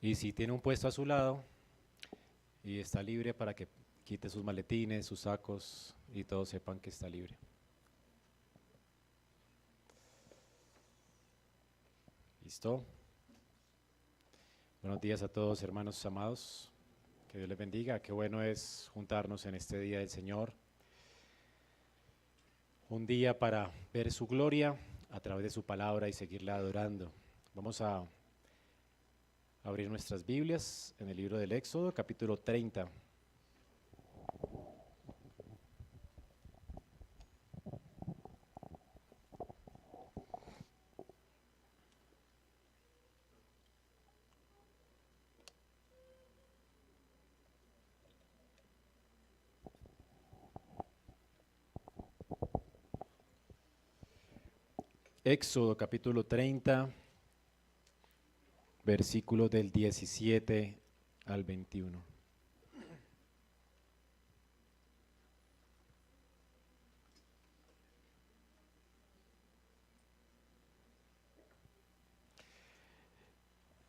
Y si tiene un puesto a su lado y está libre para que quite sus maletines, sus sacos y todos sepan que está libre. ¿Listo? Buenos días a todos, hermanos amados. Que Dios les bendiga. Qué bueno es juntarnos en este día del Señor. Un día para ver su gloria a través de su palabra y seguirla adorando. Vamos a abrir nuestras Biblias en el libro del Éxodo, capítulo 30. Éxodo, capítulo 30, versículos del 17 al 21.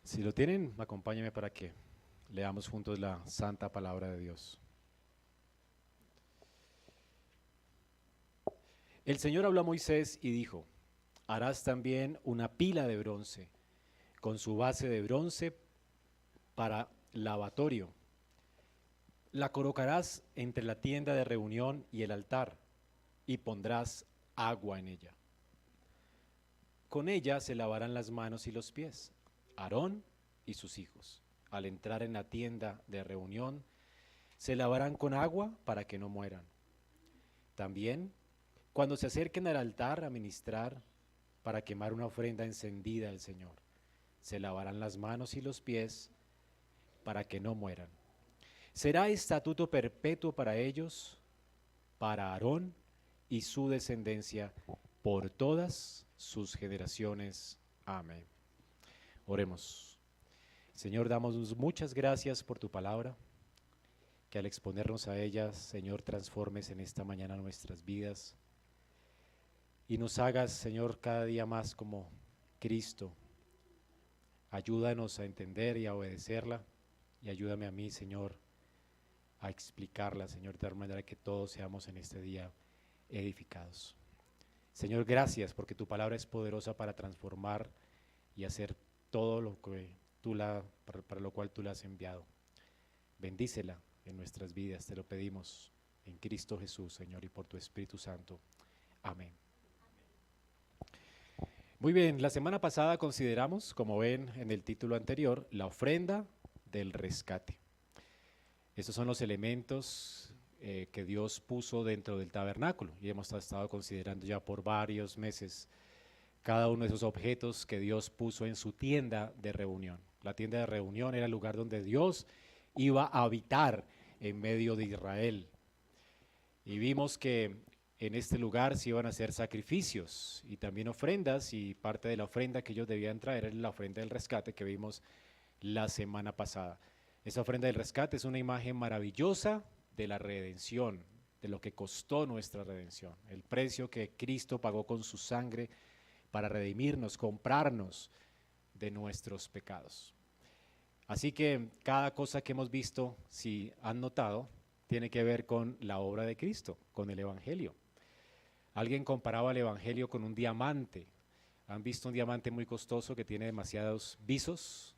Si lo tienen, acompáñenme para que leamos juntos la santa palabra de Dios. El Señor habló a Moisés y dijo: harás también una pila de bronce, con su base de bronce para lavatorio. La colocarás entre la tienda de reunión y el altar, y pondrás agua en ella. Con ella se lavarán las manos y los pies, Aarón y sus hijos. Al entrar en la tienda de reunión, se lavarán con agua para que no mueran. También, cuando se acerquen al altar a ministrar para quemar una ofrenda encendida al Señor, se lavarán las manos y los pies para que no mueran. Será estatuto perpetuo para ellos, para Aarón y su descendencia por todas sus generaciones. Amén. Oremos. Señor, damos muchas gracias por tu palabra, que al exponernos a ella, Señor, transformes en esta mañana nuestras vidas y nos hagas, Señor, cada día más como Cristo. Ayúdanos a entender y a obedecerla, y ayúdame a mí, Señor, a explicarla, Señor, de tal manera que todos seamos en este día edificados. Señor, gracias porque tu palabra es poderosa para transformar y hacer todo lo que para lo cual tú la has enviado. Bendícela en nuestras vidas, te lo pedimos en Cristo Jesús, Señor, y por tu Espíritu Santo. Amén. Muy bien, la semana pasada consideramos, como ven en el título anterior, la ofrenda del rescate. Estos son los elementos que Dios puso dentro del tabernáculo y hemos estado considerando ya por varios meses cada uno de esos objetos que Dios puso en su tienda de reunión. La tienda de reunión era el lugar donde Dios iba a habitar en medio de Israel. Y vimos que en este lugar se iban a hacer sacrificios y también ofrendas, y parte de la ofrenda que ellos debían traer era la ofrenda del rescate que vimos la semana pasada. Esa ofrenda del rescate es una imagen maravillosa de la redención, de lo que costó nuestra redención, el precio que Cristo pagó con su sangre para redimirnos, comprarnos de nuestros pecados. Así que cada cosa que hemos visto, si han notado, tiene que ver con la obra de Cristo, con el Evangelio. Alguien comparaba el Evangelio con un diamante. ¿Han visto un diamante muy costoso que tiene demasiados visos?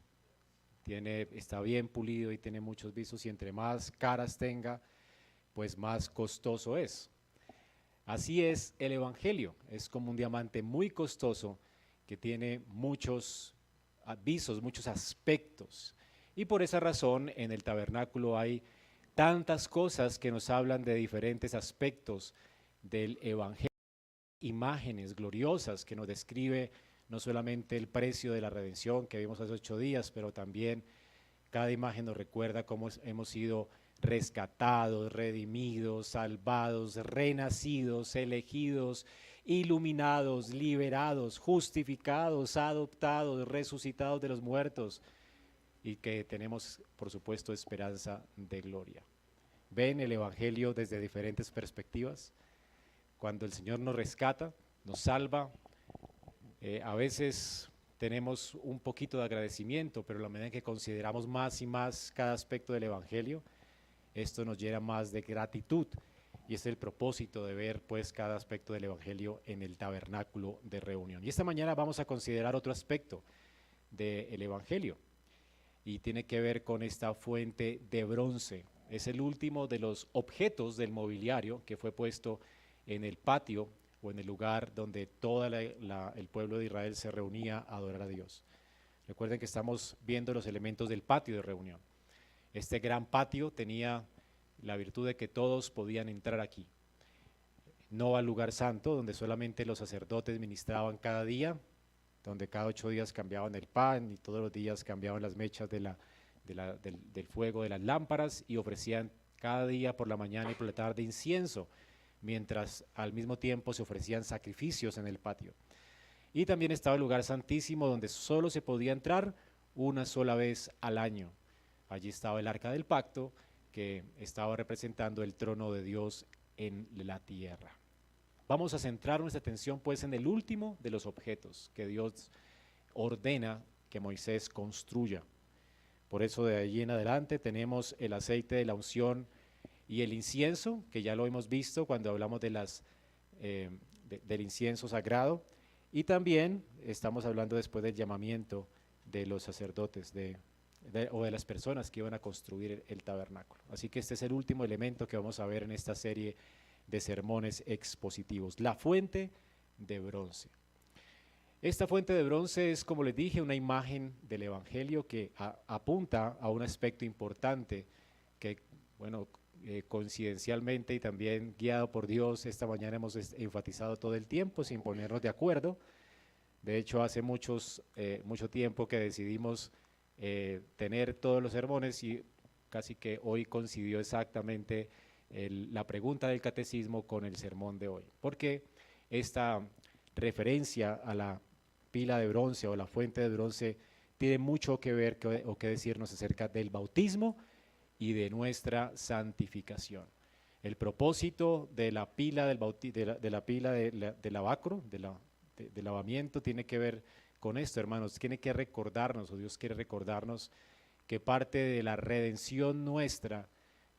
Está bien pulido y tiene muchos visos, y entre más caras tenga, pues más costoso es. Así es el Evangelio, es como un diamante muy costoso que tiene muchos visos, muchos aspectos. Y por esa razón en el tabernáculo hay tantas cosas que nos hablan de diferentes aspectos del Evangelio, imágenes gloriosas que nos describe no solamente el precio de la redención que vimos hace 8 días, pero también cada imagen nos recuerda cómo hemos sido rescatados, redimidos, salvados, renacidos, elegidos, iluminados, liberados, justificados, adoptados, resucitados de los muertos, y que tenemos, por supuesto, esperanza de gloria. Ven el Evangelio desde diferentes perspectivas. Cuando el Señor nos rescata, nos salva, a veces tenemos un poquito de agradecimiento, pero a la medida que consideramos más y más cada aspecto del Evangelio, esto nos llena más de gratitud. Y este es el propósito de ver pues cada aspecto del Evangelio en el tabernáculo de reunión. Y esta mañana vamos a considerar otro aspecto del Evangelio y tiene que ver con esta fuente de bronce. Es el último de los objetos del mobiliario que fue puesto en el patio o en el lugar donde todo el pueblo de Israel se reunía a adorar a Dios. Recuerden que estamos viendo los elementos del patio de reunión. Este gran patio tenía la virtud de que todos podían entrar aquí, no al lugar santo, donde solamente los sacerdotes ministraban cada día, donde cada 8 días cambiaban el pan y todos los días cambiaban las mechas del fuego de las lámparas y ofrecían cada día por la mañana y por la tarde incienso, mientras al mismo tiempo se ofrecían sacrificios en el patio. Y también estaba el lugar santísimo, donde solo se podía entrar una sola vez al año. Allí estaba el arca del pacto, que estaba representando el trono de Dios en la tierra. Vamos a centrar nuestra atención pues en el último de los objetos que Dios ordena que Moisés construya. Por eso de allí en adelante tenemos el aceite de la unción y el incienso, que ya lo hemos visto cuando hablamos del incienso sagrado, y también estamos hablando después del llamamiento de los sacerdotes o de las personas que iban a construir el tabernáculo. Así que este es el último elemento que vamos a ver en esta serie de sermones expositivos, la fuente de bronce. Esta fuente de bronce es, como les dije, una imagen del Evangelio que apunta a un aspecto importante que, bueno, coincidencialmente y también guiado por Dios, esta mañana hemos enfatizado todo el tiempo sin ponernos de acuerdo. De hecho, hace mucho tiempo que decidimos tener todos los sermones y casi que hoy coincidió exactamente la pregunta del catecismo con el sermón de hoy, porque esta referencia a la pila de bronce o la fuente de bronce tiene mucho que ver o que decirnos acerca del bautismo y de nuestra santificación. El propósito de la pila del lavacro, del lavamiento, tiene que ver con esto, hermanos. Tiene que recordarnos, o Dios quiere recordarnos, que parte de la redención nuestra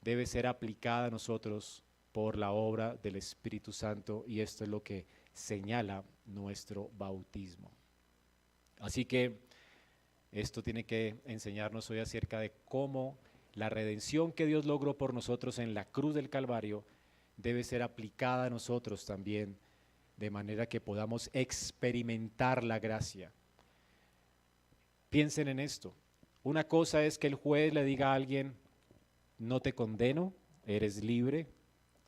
debe ser aplicada a nosotros por la obra del Espíritu Santo, y esto es lo que señala nuestro bautismo. Así que esto tiene que enseñarnos hoy acerca de cómo la redención que Dios logró por nosotros en la cruz del Calvario debe ser aplicada a nosotros también, de manera que podamos experimentar la gracia. Piensen en esto. Una cosa es que el juez le diga a alguien: no te condeno, eres libre,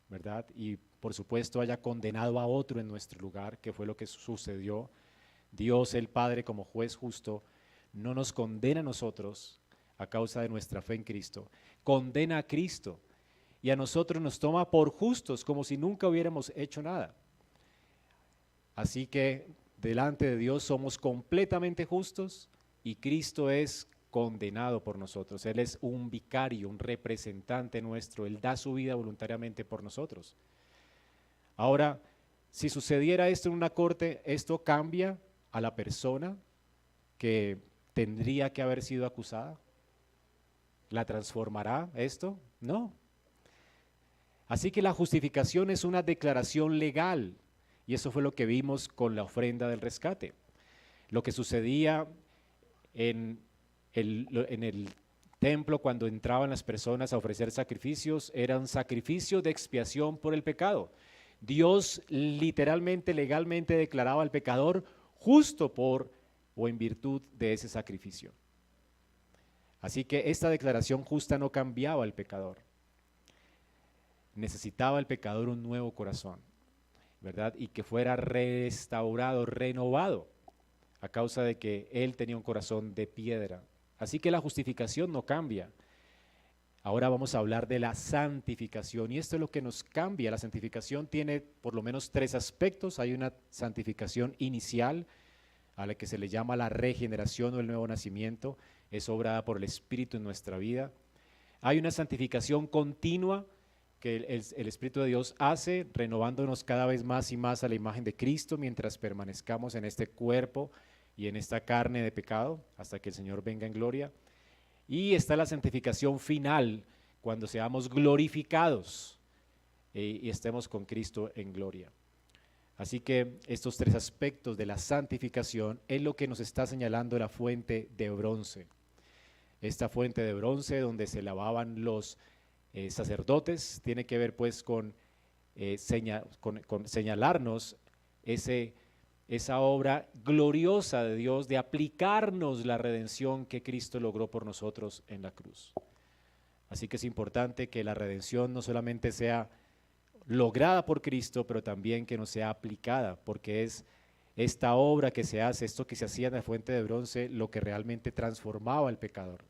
¿verdad? Y por supuesto haya condenado a otro en nuestro lugar, que fue lo que sucedió. Dios el Padre, como juez justo, no nos condena a nosotros a causa de nuestra fe en Cristo, condena a Cristo y a nosotros nos toma por justos, como si nunca hubiéramos hecho nada. Así que delante de Dios somos completamente justos y Cristo es condenado por nosotros. Él es un vicario, un representante nuestro. Él da su vida voluntariamente por nosotros. Ahora, si sucediera esto en una corte, ¿esto cambia a la persona que tendría que haber sido acusada? ¿La transformará esto? No. Así que la justificación es una declaración legal, y eso fue lo que vimos con la ofrenda del rescate. Lo que sucedía en el templo cuando entraban las personas a ofrecer sacrificios era un sacrificio de expiación por el pecado. Dios literalmente, legalmente declaraba al pecador justo por o en virtud de ese sacrificio. Así que esta declaración justa no cambiaba al pecador. Necesitaba el pecador un nuevo corazón, ¿verdad? Y que fuera restaurado, renovado, a causa de que él tenía un corazón de piedra. Así que la justificación no cambia. Ahora vamos a hablar de la santificación, y esto es lo que nos cambia. La santificación tiene por lo menos 3 aspectos. Hay una santificación inicial, a la que se le llama la regeneración o el nuevo nacimiento. Es obrada por el Espíritu en nuestra vida. Hay una santificación continua que el Espíritu de Dios hace, renovándonos cada vez más y más a la imagen de Cristo mientras permanezcamos en este cuerpo y en esta carne de pecado hasta que el Señor venga en gloria. Y está la santificación final, cuando seamos glorificados y estemos con Cristo en gloria. Así que estos tres aspectos de la santificación es lo que nos está señalando la fuente de bronce. Esta fuente de bronce donde se lavaban los sacerdotes tiene que ver pues con señalarnos esa obra gloriosa de Dios de aplicarnos la redención que Cristo logró por nosotros en la cruz. Así que es importante que la redención no solamente sea lograda por Cristo, pero también que nos sea aplicada, porque es esta obra que se hace, esto que se hacía en la fuente de bronce, lo que realmente transformaba al pecador.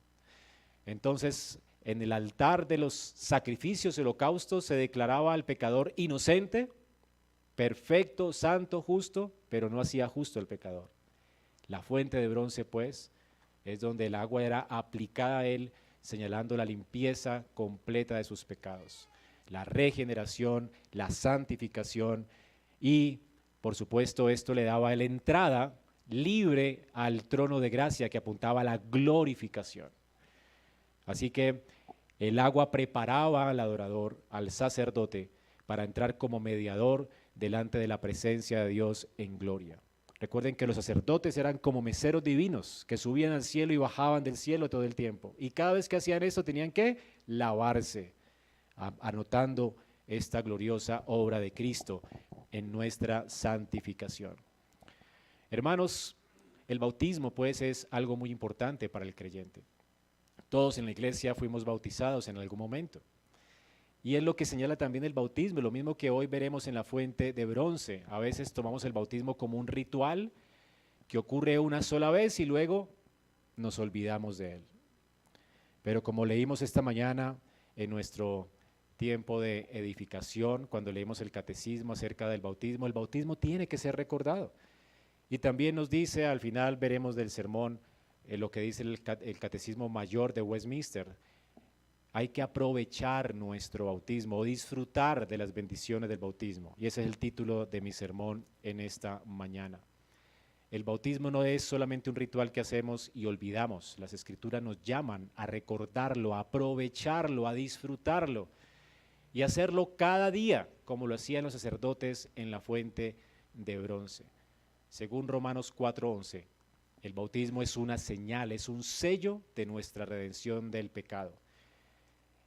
Entonces, en el altar de los sacrificios y holocaustos se declaraba al pecador inocente, perfecto, santo, justo, pero no hacía justo el pecador. La fuente de bronce, pues, es donde el agua era aplicada a él, señalando la limpieza completa de sus pecados, la regeneración, la santificación y, por supuesto, esto le daba la entrada libre al trono de gracia que apuntaba a la glorificación. Así que el agua preparaba al adorador, al sacerdote, para entrar como mediador delante de la presencia de Dios en gloria. Recuerden que los sacerdotes eran como meseros divinos, que subían al cielo y bajaban del cielo todo el tiempo. Y cada vez que hacían eso tenían que lavarse, anotando esta gloriosa obra de Cristo en nuestra santificación. Hermanos, el bautismo pues es algo muy importante para el creyente. Todos en la iglesia fuimos bautizados en algún momento. Y es lo que señala también el bautismo, lo mismo que hoy veremos en la fuente de bronce. A veces tomamos el bautismo como un ritual que ocurre una sola vez y luego nos olvidamos de él. Pero como leímos esta mañana en nuestro tiempo de edificación, cuando leímos el catecismo acerca del bautismo, el bautismo tiene que ser recordado. Y también nos dice, al final veremos del sermón, lo que dice el catecismo mayor de Westminster, hay que aprovechar nuestro bautismo o disfrutar de las bendiciones del bautismo. Y ese es el título de mi sermón en esta mañana. El bautismo no es solamente un ritual que hacemos y olvidamos. Las Escrituras nos llaman a recordarlo, a aprovecharlo, a disfrutarlo y hacerlo cada día, como lo hacían los sacerdotes en la fuente de bronce. Según Romanos 4:11, el bautismo es una señal, es un sello de nuestra redención del pecado.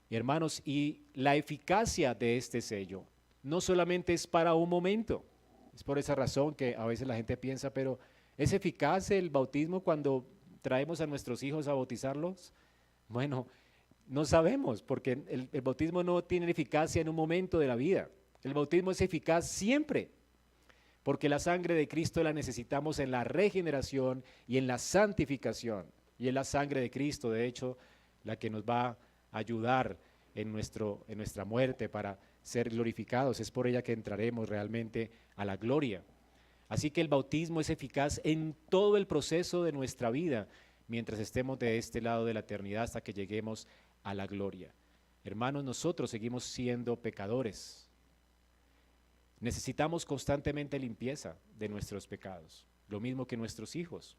Y hermanos, y la eficacia de este sello no solamente es para un momento. Es por esa razón que a veces la gente piensa, pero ¿es eficaz el bautismo cuando traemos a nuestros hijos a bautizarlos? Bueno, no sabemos, porque el bautismo no tiene eficacia en un momento de la vida. El bautismo es eficaz siempre, porque la sangre de Cristo la necesitamos en la regeneración y en la santificación. Y es la sangre de Cristo, de hecho, la que nos va a ayudar en nuestra muerte para ser glorificados. Es por ella que entraremos realmente a la gloria. Así que el bautismo es eficaz en todo el proceso de nuestra vida, mientras estemos de este lado de la eternidad hasta que lleguemos a la gloria. Hermanos, nosotros seguimos siendo pecadores. Necesitamos constantemente limpieza de nuestros pecados, lo mismo que nuestros hijos.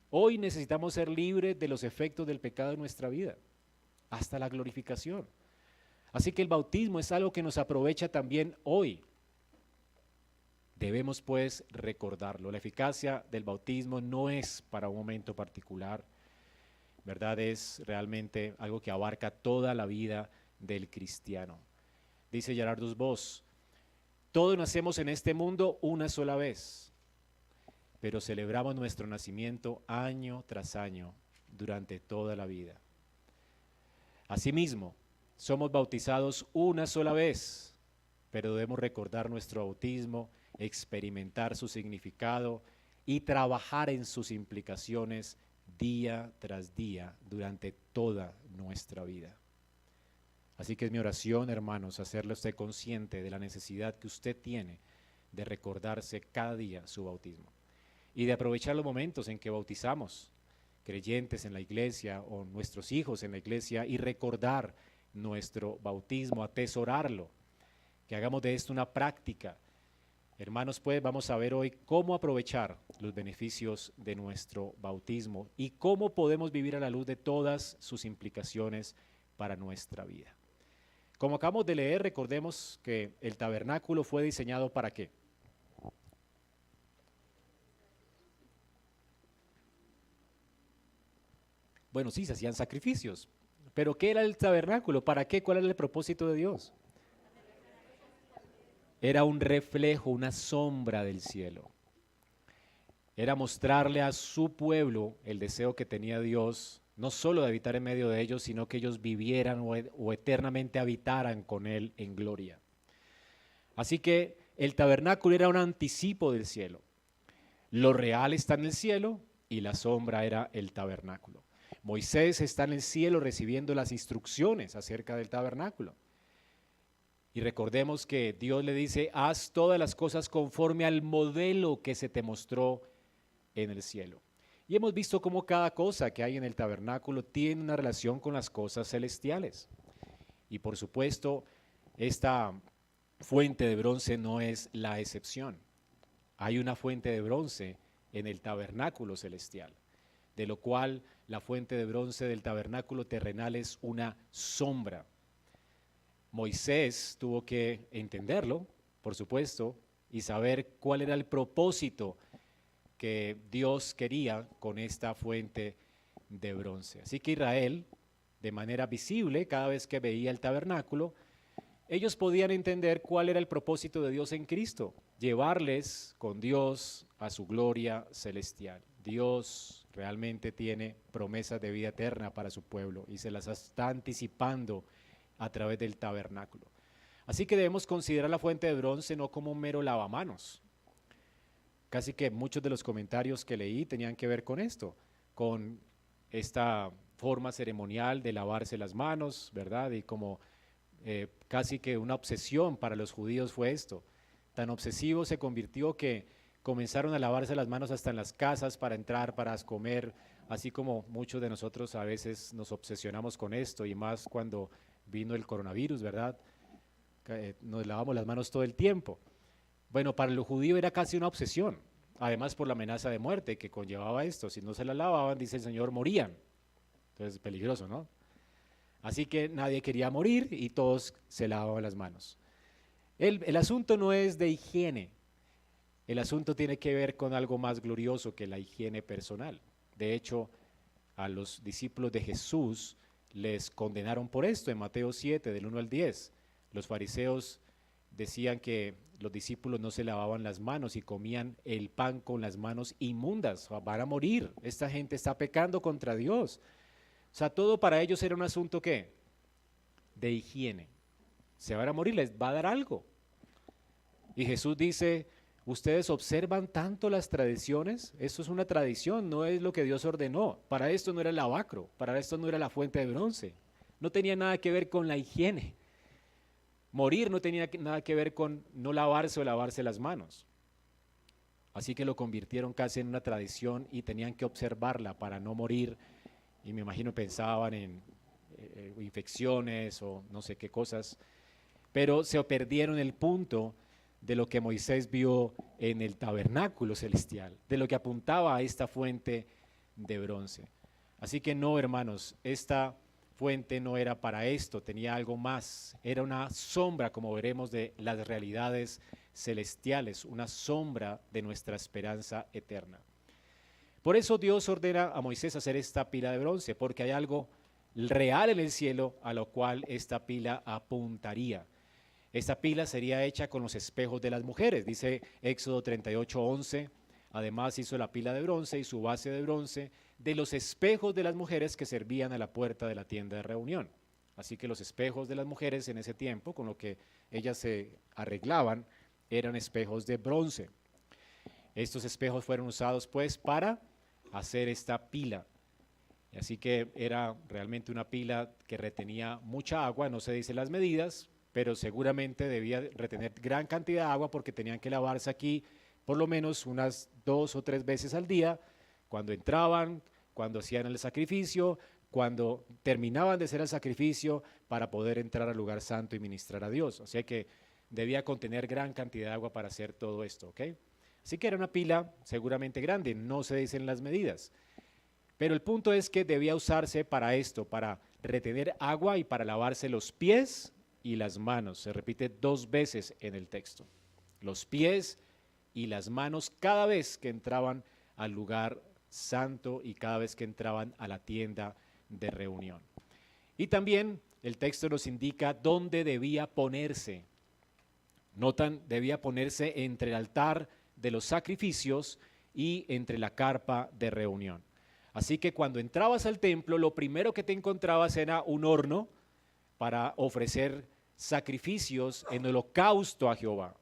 Hoy necesitamos ser libres de los efectos del pecado en nuestra vida, hasta la glorificación. Así que el bautismo es algo que nos aprovecha también hoy. Debemos pues recordarlo. La eficacia del bautismo no es para un momento particular, ¿verdad? Es realmente algo que abarca toda la vida del cristiano. Dice Gerardus Voss, todos nacemos en este mundo una sola vez, pero celebramos nuestro nacimiento año tras año durante toda la vida. Asimismo, somos bautizados una sola vez, pero debemos recordar nuestro bautismo, experimentar su significado y trabajar en sus implicaciones día tras día durante toda nuestra vida. Así que es mi oración, hermanos, hacerle a usted consciente de la necesidad que usted tiene de recordarse cada día su bautismo y de aprovechar los momentos en que bautizamos creyentes en la iglesia o nuestros hijos en la iglesia y recordar nuestro bautismo, atesorarlo, que hagamos de esto una práctica Hermanos, pues vamos a ver hoy cómo aprovechar los beneficios de nuestro bautismo y cómo podemos vivir a la luz de todas sus implicaciones para nuestra vida. Como acabamos de leer, recordemos que el tabernáculo fue diseñado ¿para qué? Bueno, sí, se hacían sacrificios, pero ¿qué era el tabernáculo? ¿Para qué? ¿Cuál era el propósito de Dios? Era un reflejo, una sombra del cielo. Era mostrarle a su pueblo el deseo que tenía Dios, no solo de habitar en medio de ellos, sino que ellos vivieran o eternamente habitaran con Él en gloria. Así que el tabernáculo era un anticipo del cielo. Lo real está en el cielo y la sombra era el tabernáculo. Moisés está en el cielo recibiendo las instrucciones acerca del tabernáculo. Y recordemos que Dios le dice, haz todas las cosas conforme al modelo que se te mostró en el cielo. Y hemos visto cómo cada cosa que hay en el tabernáculo tiene una relación con las cosas celestiales. Y por supuesto, esta fuente de bronce no es la excepción. Hay una fuente de bronce en el tabernáculo celestial, de lo cual la fuente de bronce del tabernáculo terrenal es una sombra. Moisés tuvo que entenderlo, por supuesto, y saber cuál era el propósito que Dios quería con esta fuente de bronce. Así que Israel, de manera visible, cada vez que veía el tabernáculo, ellos podían entender cuál era el propósito de Dios en Cristo, llevarles con Dios a su gloria celestial. Dios realmente tiene promesas de vida eterna para su pueblo y se las está anticipando a través del tabernáculo. Así que debemos considerar la fuente de bronce no como un mero lavamanos. Casi que muchos de los comentarios que leí tenían que ver con esto, con esta forma ceremonial de lavarse las manos, ¿verdad? Y como casi que una obsesión para los judíos fue esto. Tan obsesivo se convirtió que comenzaron a lavarse las manos hasta en las casas para entrar, para comer, así como muchos de nosotros a veces nos obsesionamos con esto y más cuando vino el coronavirus, ¿verdad? Nos lavamos las manos todo el tiempo. Bueno, para los judíos era casi una obsesión, además por la amenaza de muerte que conllevaba esto. Si no se la lavaban, dice el Señor, morían. Entonces, peligroso, ¿no? Así que nadie quería morir y todos se lavaban las manos. El asunto no es de higiene, el asunto tiene que ver con algo más glorioso que la higiene personal. De hecho, a los discípulos de Jesús les condenaron por esto en Mateo 7, del 1 al 10. Los fariseos decían que los discípulos no se lavaban las manos y comían el pan con las manos inmundas. Van a morir, esta gente está pecando contra Dios. O sea, todo para ellos era un asunto ¿qué? De higiene. Se van a morir, les va a dar algo. Y Jesús dice, ustedes observan tanto las tradiciones, esto es una tradición, no es lo que Dios ordenó. Para esto no era el lavacro, para esto no era la fuente de bronce. No tenía nada que ver con la higiene. Morir no tenía nada que ver con no lavarse o lavarse las manos. Así que lo convirtieron casi en una tradición y tenían que observarla para no morir. Y me imagino pensaban en infecciones o no sé qué cosas. Pero se perdieron el punto de lo que Moisés vio en el tabernáculo celestial, de lo que apuntaba a esta fuente de bronce. Así que no, hermanos, esta fuente no era para esto, tenía algo más, era una sombra, como veremos, de las realidades celestiales, una sombra de nuestra esperanza eterna. Por eso Dios ordena a Moisés hacer esta pila de bronce, porque hay algo real en el cielo a lo cual esta pila apuntaría. Esta pila sería hecha con los espejos de las mujeres, dice Éxodo 38:11. Además hizo la pila de bronce y su base de bronce de los espejos de las mujeres que servían a la puerta de la tienda de reunión. Así que los espejos de las mujeres en ese tiempo, con lo que ellas se arreglaban, eran espejos de bronce. Estos espejos fueron usados pues para hacer esta pila. Así que era realmente una pila que retenía mucha agua, no se dicen las medidas, pero seguramente debía retener gran cantidad de agua porque tenían que lavarse aquí por lo menos unas 2 o 3 veces al día, cuando entraban, cuando hacían el sacrificio, cuando terminaban de hacer el sacrificio para poder entrar al lugar santo y ministrar a Dios. O sea que debía contener gran cantidad de agua para hacer todo esto, ¿ok? Así que era una pila seguramente grande, no se dicen las medidas. Pero el punto es que debía usarse para esto, para retener agua y para lavarse los pies y las manos. Se repite 2 veces en el texto. Los pies y las manos cada vez que entraban al lugar santo y cada vez que entraban a la tienda de reunión. Y también el texto nos indica dónde debía ponerse. Notan, debía ponerse entre el altar de los sacrificios y entre la carpa de reunión. Así que cuando entrabas al templo, lo primero que te encontrabas era un horno para ofrecer sacrificios en holocausto a Jehová.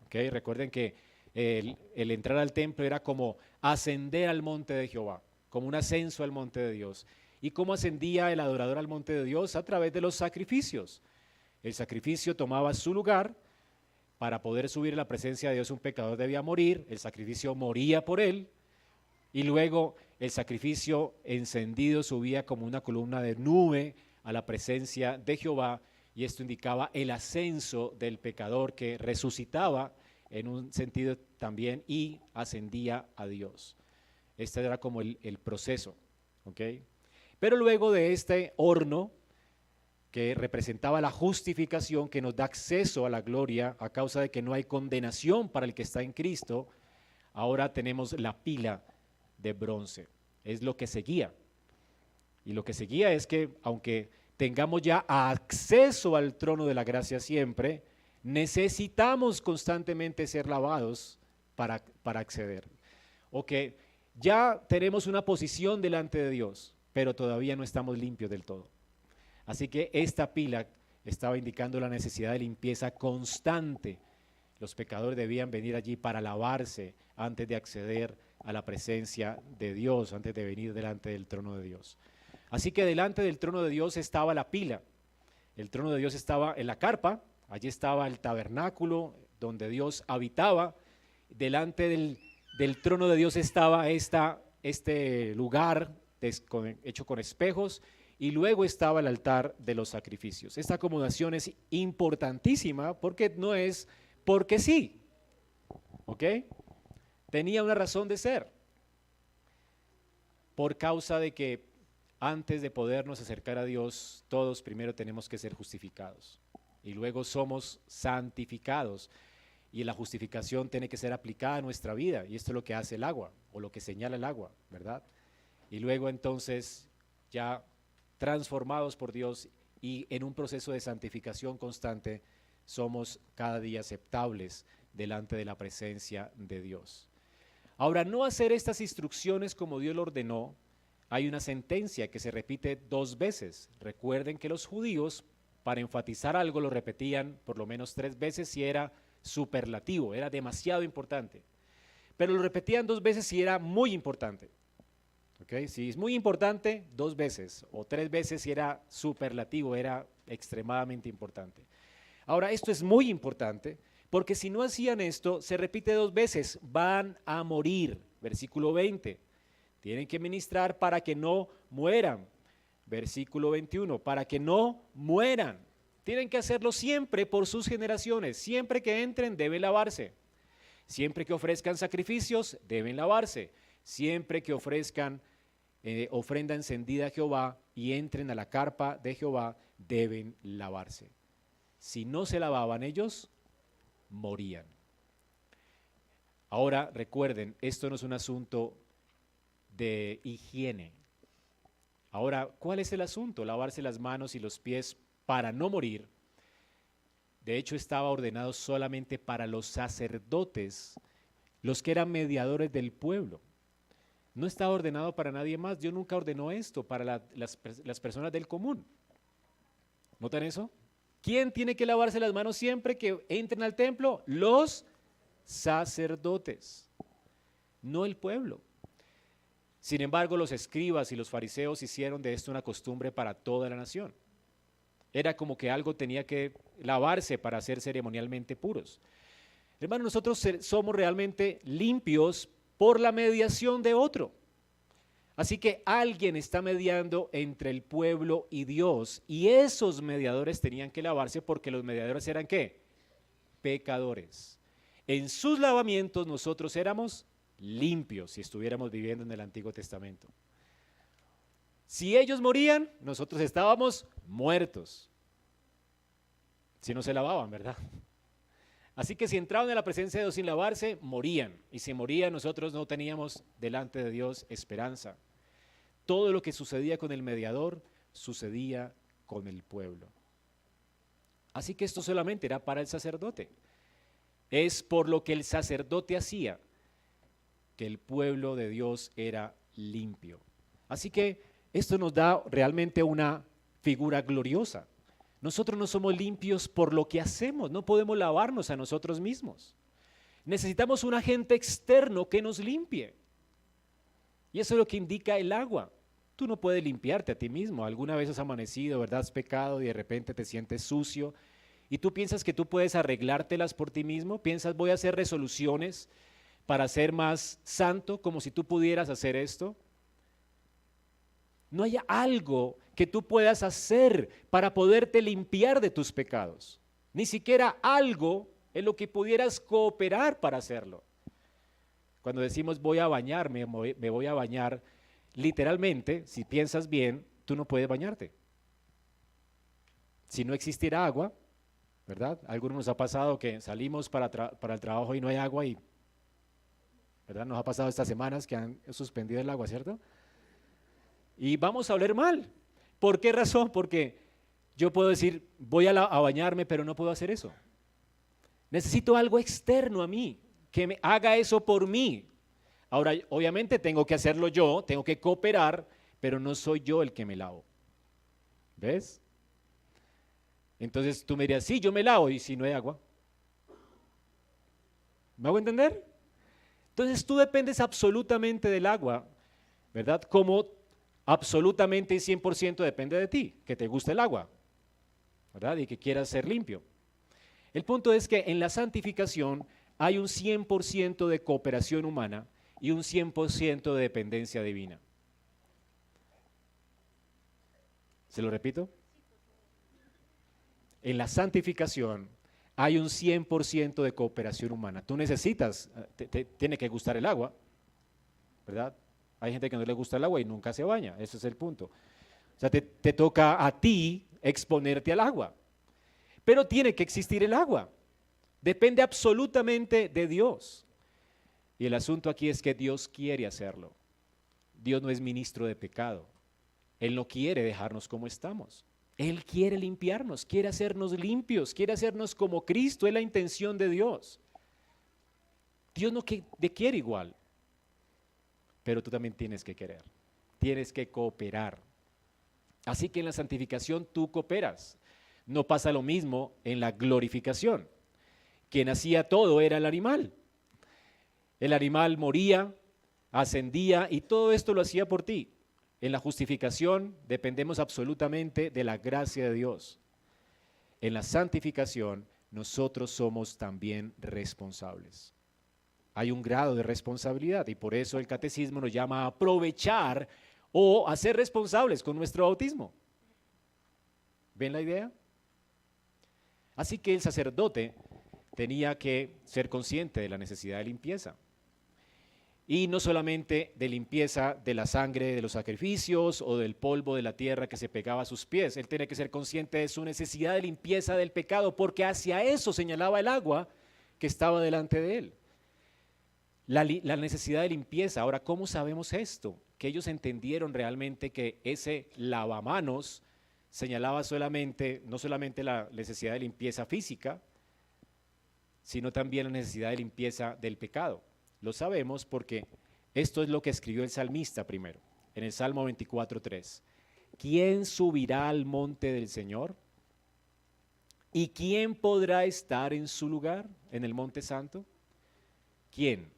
¿Okay? Recuerden que el entrar al templo era como ascender al monte de Jehová, como un ascenso al monte de Dios. ¿Y cómo ascendía el adorador al monte de Dios? A través de los sacrificios. El sacrificio tomaba su lugar. Para poder subir a la presencia de Dios, un pecador debía morir, el sacrificio moría por él, y luego el sacrificio encendido subía como una columna de nube a la presencia de Jehová, y esto indicaba el ascenso del pecador que resucitaba en un sentido también y ascendía a Dios. Este era como el proceso, ¿ok? Pero luego de este horno, que representaba la justificación que nos da acceso a la gloria a causa de que no hay condenación para el que está en Cristo, ahora tenemos la pila de bronce. Es lo que seguía. Y lo que seguía es que aunque tengamos ya acceso al trono de la gracia siempre, necesitamos constantemente ser lavados para acceder. O que ya tenemos una posición delante de Dios, pero todavía no estamos limpios del todo. Así que esta pila estaba indicando la necesidad de limpieza constante. Los pecadores debían venir allí para lavarse antes de acceder a la presencia de Dios, antes de venir delante del trono de Dios. Así que delante del trono de Dios estaba la pila. El trono de Dios estaba en la carpa, allí estaba el tabernáculo donde Dios habitaba. Delante del trono de Dios estaba este lugar hecho con espejos. Y luego estaba el altar de los sacrificios. Esta acomodación es importantísima porque no es porque sí, ¿ok? Tenía una razón de ser. Por causa de que antes de podernos acercar a Dios, todos primero tenemos que ser justificados. Y luego somos santificados. Y la justificación tiene que ser aplicada a nuestra vida. Y esto es lo que hace el agua, o lo que señala el agua, ¿verdad? Y luego entonces ya transformados por Dios y en un proceso de santificación constante, somos cada día aceptables delante de la presencia de Dios. Ahora, no hacer estas instrucciones como Dios lo ordenó, hay una sentencia que se repite 2 veces. Recuerden que los judíos, para enfatizar algo, lo repetían por lo menos 3 veces si era superlativo, era demasiado importante. Pero lo repetían 2 veces si era muy importante. Okay. Si es muy importante, 2 veces o 3 veces si era superlativo, era extremadamente importante. Ahora, esto es muy importante porque si no hacían esto, se repite 2 veces, van a morir. Versículo 20, tienen que ministrar para que no mueran. Versículo 21, para que no mueran. Tienen que hacerlo siempre por sus generaciones, siempre que entren deben lavarse. Siempre que ofrezcan sacrificios, deben lavarse. Siempre que ofrezcan ofrenda encendida a Jehová y entren a la carpa de Jehová, deben lavarse. Si no se lavaban ellos, morían. Ahora recuerden, esto no es un asunto de higiene. Ahora, ¿cuál es el asunto? Lavarse las manos y los pies para no morir. De hecho, estaba ordenado solamente para los sacerdotes, los que eran mediadores del pueblo. No estaba ordenado para nadie más. Dios nunca ordenó esto para las personas del común. ¿Notan eso? ¿Quién tiene que lavarse las manos siempre que entren al templo? Los sacerdotes, no el pueblo. Sin embargo, los escribas y los fariseos hicieron de esto una costumbre para toda la nación. Era como que algo tenía que lavarse para ser ceremonialmente puros. Hermanos, nosotros somos realmente limpios por la mediación de otro. Así que alguien está mediando entre el pueblo y Dios, y esos mediadores tenían que lavarse porque los mediadores eran ¿qué? pecadores. En sus lavamientos nosotros éramos limpios si estuviéramos viviendo en el Antiguo Testamento. Si ellos morían, nosotros estábamos muertos. Si no se lavaban, ¿verdad? Así que si entraban en la presencia de Dios sin lavarse, morían. Y si morían, nosotros no teníamos delante de Dios esperanza. Todo lo que sucedía con el mediador, sucedía con el pueblo. Así que esto solamente era para el sacerdote. Es por lo que el sacerdote hacía que el pueblo de Dios era limpio. Así que esto nos da realmente una figura gloriosa. Nosotros no somos limpios por lo que hacemos, no podemos lavarnos a nosotros mismos. Necesitamos un agente externo que nos limpie. Y eso es lo que indica el agua. Tú no puedes limpiarte a ti mismo. Alguna vez has amanecido, ¿verdad? Has pecado y de repente te sientes sucio. Y tú piensas que tú puedes arreglártelas por ti mismo. Piensas, voy a hacer resoluciones para ser más santo, como si tú pudieras hacer esto. No hay algo que tú puedas hacer para poderte limpiar de tus pecados. Ni siquiera algo en lo que pudieras cooperar para hacerlo. Cuando decimos voy a bañarme, me voy a bañar, literalmente, si piensas bien, tú no puedes bañarte. Si no existiera agua, ¿verdad? A algunos nos ha pasado que salimos para el trabajo y no hay agua y, ¿verdad? Nos ha pasado estas semanas que han suspendido el agua, ¿cierto? Y vamos a oler mal. ¿Por qué razón? Porque yo puedo decir, voy a bañarme, pero no puedo hacer eso. Necesito algo externo a mí, que me haga eso por mí. Ahora, obviamente tengo que hacerlo yo, tengo que cooperar, pero no soy yo el que me lavo. ¿Ves? Entonces tú me dirías, sí, yo me lavo, y si no hay agua. ¿Me hago entender? Entonces tú dependes absolutamente del agua, ¿verdad? Como absolutamente y 100% depende de ti, que te guste el agua, ¿verdad? Y que quieras ser limpio. El punto es que en la santificación hay un 100% de cooperación humana y un 100% de dependencia divina. ¿Se lo repito? En la santificación hay un 100% de cooperación humana. Tú necesitas, tiene que gustar el agua, ¿verdad? Hay gente que no le gusta el agua y nunca se baña, ese es el punto. O sea, te toca a ti exponerte al agua. Pero tiene que existir el agua. Depende absolutamente de Dios. Y el asunto aquí es que Dios quiere hacerlo. Dios no es ministro de pecado. Él no quiere dejarnos como estamos. Él quiere limpiarnos, quiere hacernos limpios, quiere hacernos como Cristo. Es la intención de Dios. Dios no te quiere igual. Pero tú también tienes que querer, tienes que cooperar. Así que en la santificación tú cooperas. No pasa lo mismo en la glorificación. Quien hacía todo era el animal. El animal moría, ascendía y todo esto lo hacía por ti. En la justificación dependemos absolutamente de la gracia de Dios. En la santificación nosotros somos también responsables. Hay un grado de responsabilidad y por eso el catecismo nos llama a aprovechar o a ser responsables con nuestro bautismo. ¿Ven la idea? Así que el sacerdote tenía que ser consciente de la necesidad de limpieza. Y no solamente de limpieza de la sangre de los sacrificios o del polvo de la tierra que se pegaba a sus pies. Él tenía que ser consciente de su necesidad de limpieza del pecado porque hacia eso señalaba el agua que estaba delante de él. La necesidad de limpieza. Ahora, ¿cómo sabemos esto? Que ellos entendieron realmente que ese lavamanos señalaba no solamente la necesidad de limpieza física, sino también la necesidad de limpieza del pecado. Lo sabemos porque esto es lo que escribió el salmista primero, en el Salmo 24:3. ¿Quién subirá al monte del Señor? ¿Y quién podrá estar en su lugar, en el monte santo? ¿Quién?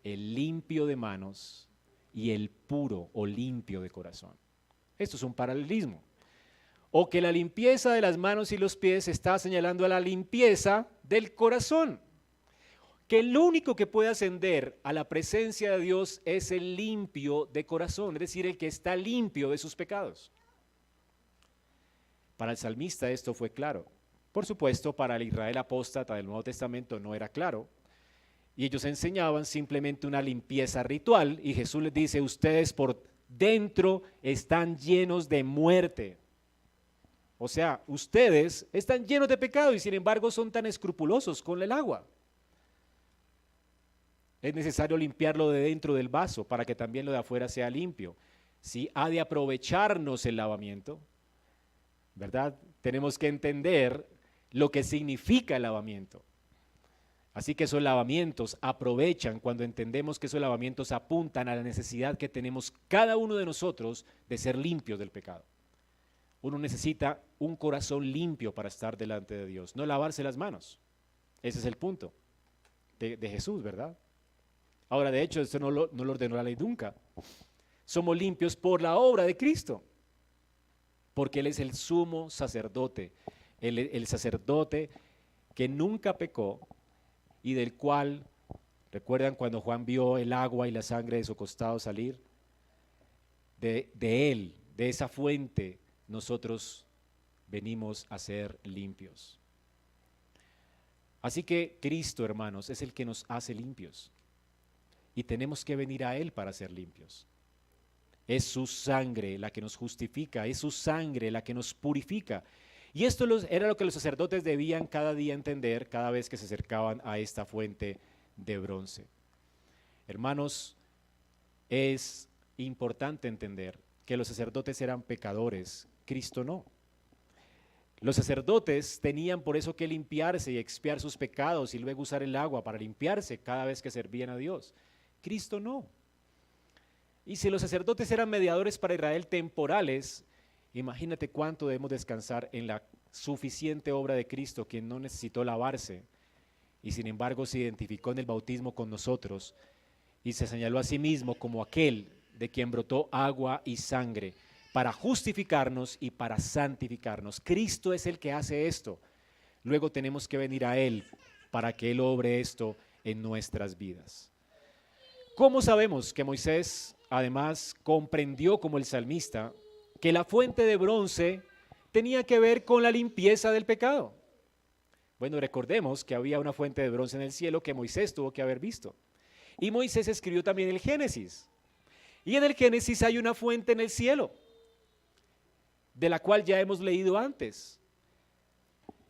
El limpio de manos y el puro o limpio de corazón. Esto es un paralelismo. O que la limpieza de las manos y los pies está señalando a la limpieza del corazón. Que el único que puede ascender a la presencia de Dios es el limpio de corazón, es decir, el que está limpio de sus pecados. Para el salmista esto fue claro. Por supuesto, para el Israel apóstata del Nuevo Testamento no era claro, y ellos enseñaban simplemente una limpieza ritual, y Jesús les dice, ustedes por dentro están llenos de muerte. O sea, ustedes están llenos de pecado y sin embargo son tan escrupulosos con el agua. Es necesario limpiarlo de dentro del vaso para que también lo de afuera sea limpio. Si ha de aprovecharnos el lavamiento, ¿verdad? Tenemos que entender lo que significa el lavamiento. Así que esos lavamientos aprovechan cuando entendemos que esos lavamientos apuntan a la necesidad que tenemos cada uno de nosotros de ser limpios del pecado. Uno necesita un corazón limpio para estar delante de Dios, no lavarse las manos. Ese es el punto de Jesús, ¿verdad? Ahora, de hecho, esto no lo ordenó la ley nunca. Somos limpios por la obra de Cristo, porque Él es el sumo sacerdote, el sacerdote que nunca pecó y del cual, ¿recuerdan cuando Juan vio el agua y la sangre de su costado salir? De Él, de esa fuente, nosotros venimos a ser limpios. Así que Cristo, hermanos, es el que nos hace limpios. Y tenemos que venir a Él para ser limpios. Es su sangre la que nos justifica, es su sangre la que nos purifica. Y esto era lo que los sacerdotes debían cada día entender cada vez que se acercaban a esta fuente de bronce. Hermanos, es importante entender que los sacerdotes eran pecadores, Cristo no. Los sacerdotes tenían por eso que limpiarse y expiar sus pecados y luego usar el agua para limpiarse cada vez que servían a Dios. Cristo no. Y si los sacerdotes eran mediadores para Israel temporales, imagínate cuánto debemos descansar en la suficiente obra de Cristo, quien no necesitó lavarse y sin embargo se identificó en el bautismo con nosotros y se señaló a sí mismo como aquel de quien brotó agua y sangre para justificarnos y para santificarnos. Cristo es el que hace esto. Luego tenemos que venir a Él para que Él obre esto en nuestras vidas. ¿Cómo sabemos que Moisés además comprendió como el salmista que la fuente de bronce tenía que ver con la limpieza del pecado? Bueno, recordemos que había una fuente de bronce en el cielo que Moisés tuvo que haber visto. Y Moisés escribió también el Génesis. Y en el Génesis hay una fuente en el cielo, de la cual ya hemos leído antes.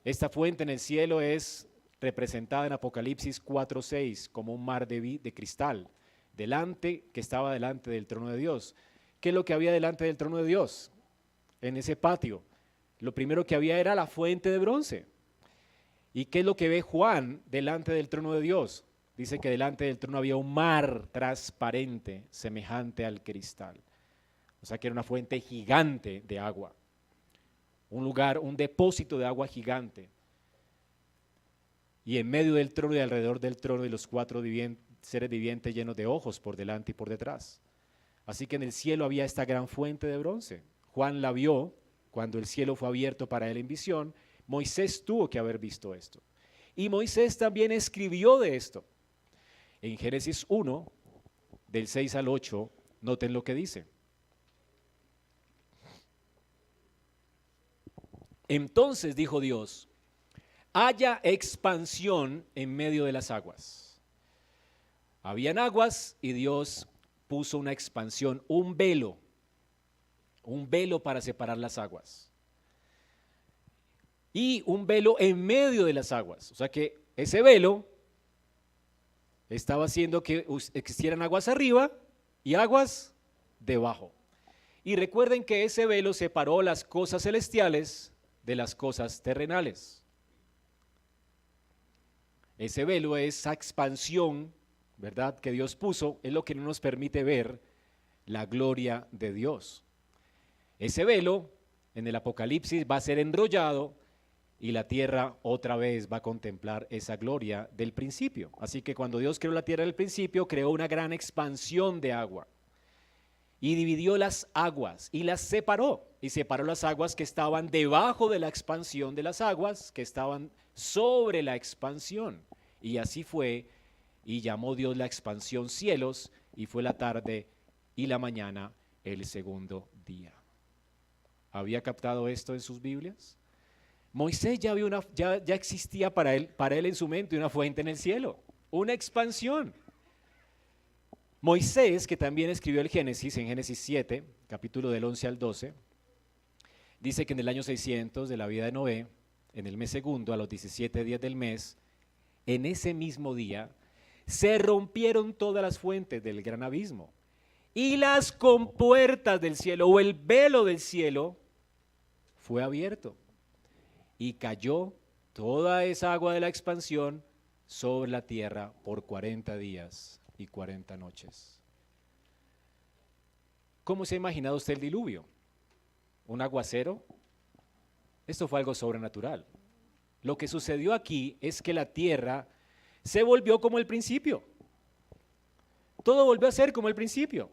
Esta fuente en el cielo es representada en Apocalipsis 4:6 como un mar de cristal, que estaba delante del trono de Dios. ¿Qué es lo que había delante del trono de Dios? En ese patio, lo primero que había era la fuente de bronce. ¿Y qué es lo que ve Juan delante del trono de Dios? Dice que delante del trono había un mar transparente, semejante al cristal. O sea que era una fuente gigante de agua. Un lugar, un depósito de agua gigante. Y en medio del trono y alrededor del trono y los cuatro seres vivientes llenos de ojos por delante y por detrás. Así que en el cielo había esta gran fuente de bronce. Juan la vio cuando el cielo fue abierto para él en visión. Moisés tuvo que haber visto esto. Y Moisés también escribió de esto. En Génesis 1, del 6 al 8, noten lo que dice. Entonces dijo Dios, haya expansión en medio de las aguas. Habían aguas y Dios puso una expansión, un velo para separar las aguas. Y un velo en medio de las aguas. O sea que ese velo estaba haciendo que existieran aguas arriba y aguas debajo. Y recuerden que ese velo separó las cosas celestiales de las cosas terrenales. Ese velo, esa expansión, ¿verdad?, que Dios puso, es lo que no nos permite ver la gloria de Dios. Ese velo en el Apocalipsis va a ser enrollado y la tierra otra vez va a contemplar esa gloria del principio. Así que cuando Dios creó la tierra del principio, creó una gran expansión de agua y dividió las aguas y las separó. Y separó las aguas que estaban debajo de la expansión de las aguas que estaban sobre la expansión. Y así fue, y llamó Dios la expansión cielos, y fue la tarde y la mañana el segundo día. ¿Había captado esto en sus Biblias? Moisés ya existía para él en su mente una fuente en el cielo, una expansión. Moisés, que también escribió el Génesis, en Génesis 7, capítulo del 11 al 12, dice que en el año 600 de la vida de Noé, en el mes segundo, a los 17 días del mes, en ese mismo día, se rompieron todas las fuentes del gran abismo y las compuertas del cielo o el velo del cielo fue abierto y cayó toda esa agua de la expansión sobre la tierra por 40 días y 40 noches. ¿Cómo se ha imaginado usted el diluvio? ¿Un aguacero? Esto fue algo sobrenatural. Lo que sucedió aquí es que la tierra se volvió como el principio. Todo volvió a ser como el principio.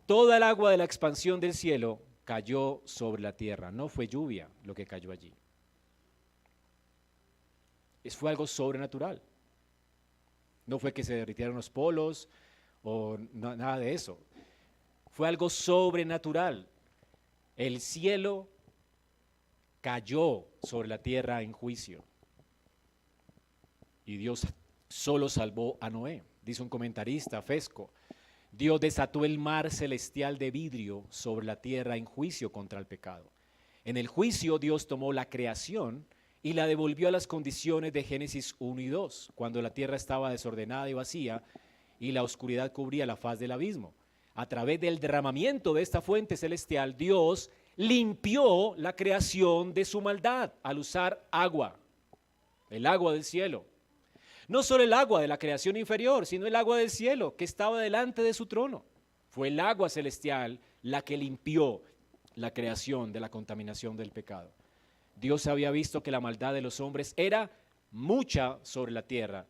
Toda el agua de la expansión del cielo cayó sobre la tierra. No fue lluvia lo que cayó allí. Fue algo sobrenatural. No fue que se derritieron los polos o nada de eso. Fue algo sobrenatural. El cielo cayó sobre la tierra en juicio. Y Dios solo salvó a Noé. Dice un comentarista, Fesco, Dios desató el mar celestial de vidrio sobre la tierra en juicio contra el pecado. En el juicio Dios tomó la creación y la devolvió a las condiciones de Génesis 1 y 2, cuando la tierra estaba desordenada y vacía y la oscuridad cubría la faz del abismo. A través del derramamiento de esta fuente celestial, Dios limpió la creación de su maldad al usar agua, el agua del cielo. No solo el agua de la creación inferior, sino el agua del cielo que estaba delante de su trono. Fue el agua celestial la que limpió la creación de la contaminación del pecado. Dios había visto que la maldad de los hombres era mucha sobre la tierra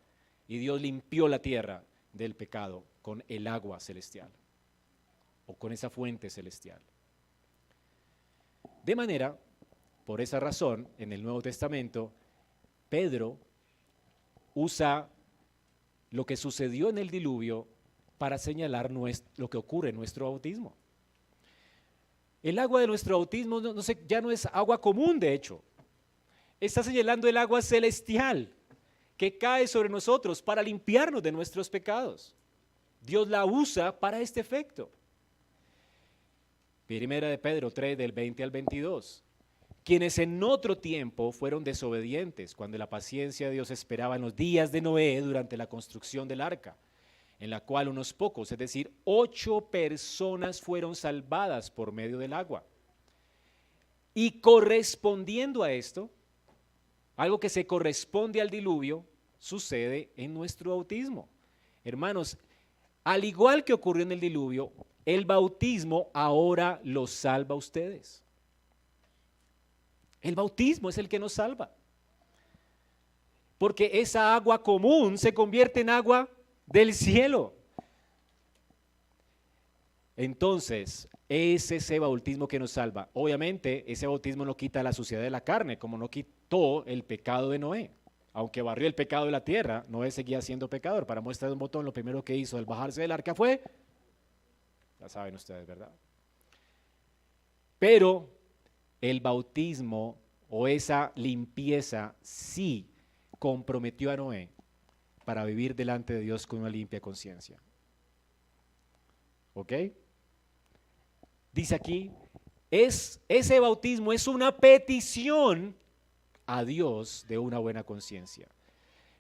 y Dios limpió la tierra del pecado con el agua celestial o con esa fuente celestial. De manera, por esa razón, en el Nuevo Testamento, Pedro usa lo que sucedió en el diluvio para señalar lo que ocurre en nuestro bautismo. El agua de nuestro bautismo ya no es agua común, de hecho. Está señalando el agua celestial que cae sobre nosotros para limpiarnos de nuestros pecados. Dios la usa para este efecto. Primera de Pedro 3, del 20 al 22. Quienes en otro tiempo fueron desobedientes, cuando la paciencia de Dios esperaba en los días de Noé durante la construcción del arca, en la cual unos pocos, es decir, 8 personas fueron salvadas por medio del agua. Y correspondiendo a esto, algo que se corresponde al diluvio, sucede en nuestro bautismo. Hermanos, al igual que ocurrió en el diluvio, el bautismo ahora los salva a ustedes. El bautismo es el que nos salva. Porque esa agua común se convierte en agua del cielo. Entonces, es ese bautismo que nos salva. Obviamente, ese bautismo no quita la suciedad de la carne, como no quitó el pecado de Noé. Aunque barrió el pecado de la tierra, Noé seguía siendo pecador. Para muestra de un botón, lo primero que hizo al bajarse del arca fue, ya saben ustedes, ¿verdad? Pero el bautismo o esa limpieza sí comprometió a Noé para vivir delante de Dios con una limpia conciencia. ¿Ok? Dice aquí, ese bautismo es una petición a Dios de una buena conciencia,